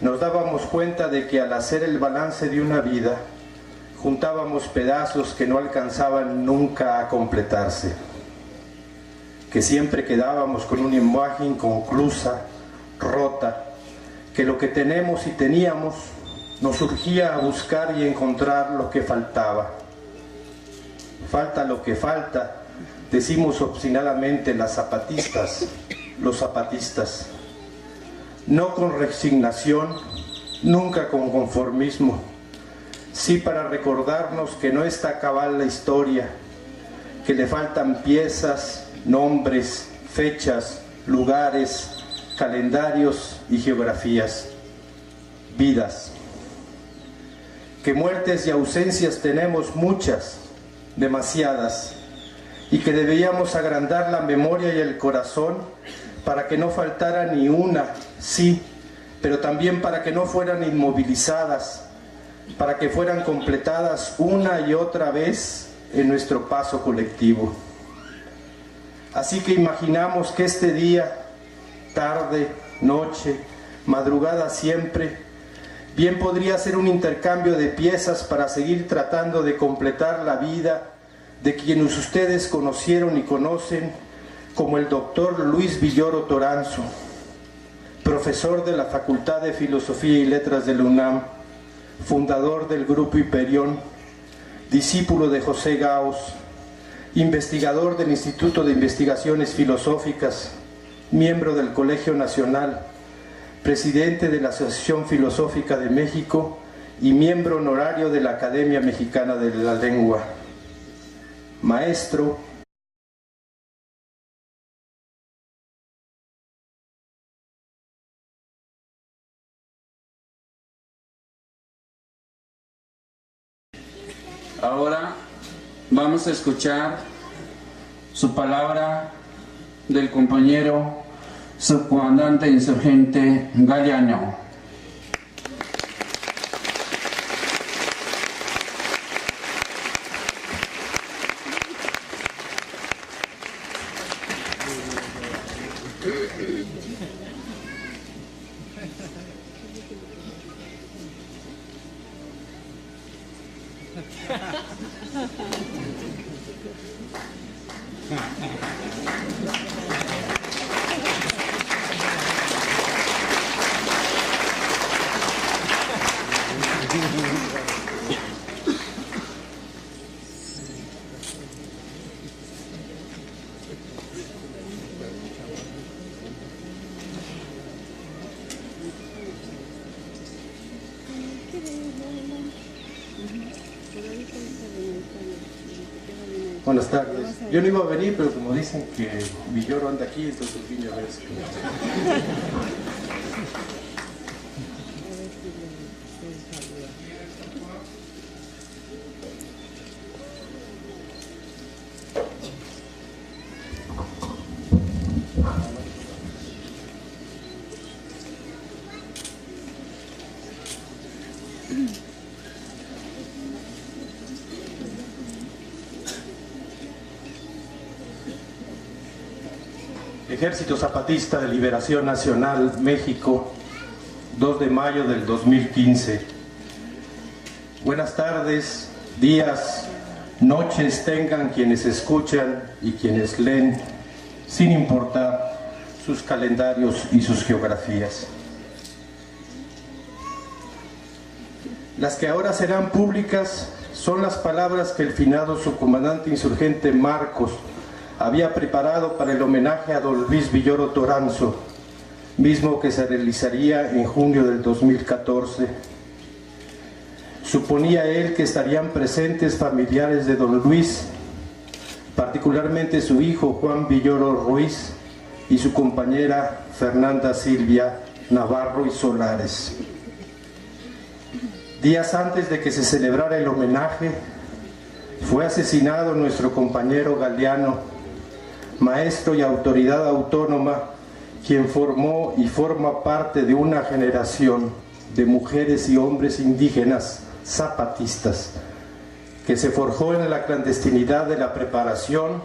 nos dábamos cuenta de que al hacer el balance de una vida, juntábamos pedazos que no alcanzaban nunca a completarse, que siempre quedábamos con una imagen inconclusa, rota, que lo que tenemos y teníamos nos urgía a buscar y encontrar lo que faltaba. Falta lo que falta, decimos obstinadamente las zapatistas, los zapatistas, no con resignación, nunca con conformismo, sí para recordarnos que no está cabal la historia, que le faltan piezas, nombres, fechas, lugares, calendarios y geografías, vidas. Que muertes y ausencias tenemos muchas, demasiadas, y que debíamos agrandar la memoria y el corazón para que no faltara ni una, sí, pero también para que no fueran inmovilizadas, para que fueran completadas una y otra vez en nuestro paso colectivo. Así que imaginamos que este día, tarde, noche, madrugada siempre, Bien podría ser un intercambio de piezas para seguir tratando de completar la vida de quienes ustedes conocieron y conocen, como el doctor Luis Villoro Toranzo, profesor de la Facultad de Filosofía y Letras de la UNAM, fundador del Grupo Hiperión, discípulo de José Gauss, investigador del Instituto de Investigaciones Filosóficas, miembro del Colegio Nacional, presidente de la Asociación Filosófica de México y miembro honorario de la Academia Mexicana de la Lengua. Maestro, ahora vamos a escuchar su palabra del compañero subcomandante insurgente Galeano. Buenas tardes. Yo no iba a venir, pero como dicen que Villoro anda aquí, entonces vine a ver si... Ejército Zapatista de Liberación Nacional, México, 2 de mayo del 2015. Buenas tardes, días, noches tengan quienes escuchan y quienes leen, sin importar sus calendarios y sus geografías. Las que ahora serán públicas son las palabras que el finado subcomandante insurgente Marcos había preparado para el homenaje a don Luis Villoro Toranzo, mismo que se realizaría en junio del 2014. Suponía él que estarían presentes familiares de don Luis, particularmente su hijo Juan Villoro Ruiz y su compañera Fernanda Silvia Navarro y Solares. Días antes de que se celebrara el homenaje, fue asesinado nuestro compañero Galeano, maestro y autoridad autónoma, quien formó y forma parte de una generación de mujeres y hombres indígenas zapatistas que se forjó en la clandestinidad de la preparación,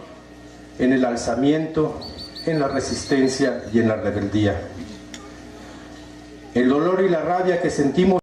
en el alzamiento, en la resistencia y en la rebeldía. El dolor y la rabia que sentimos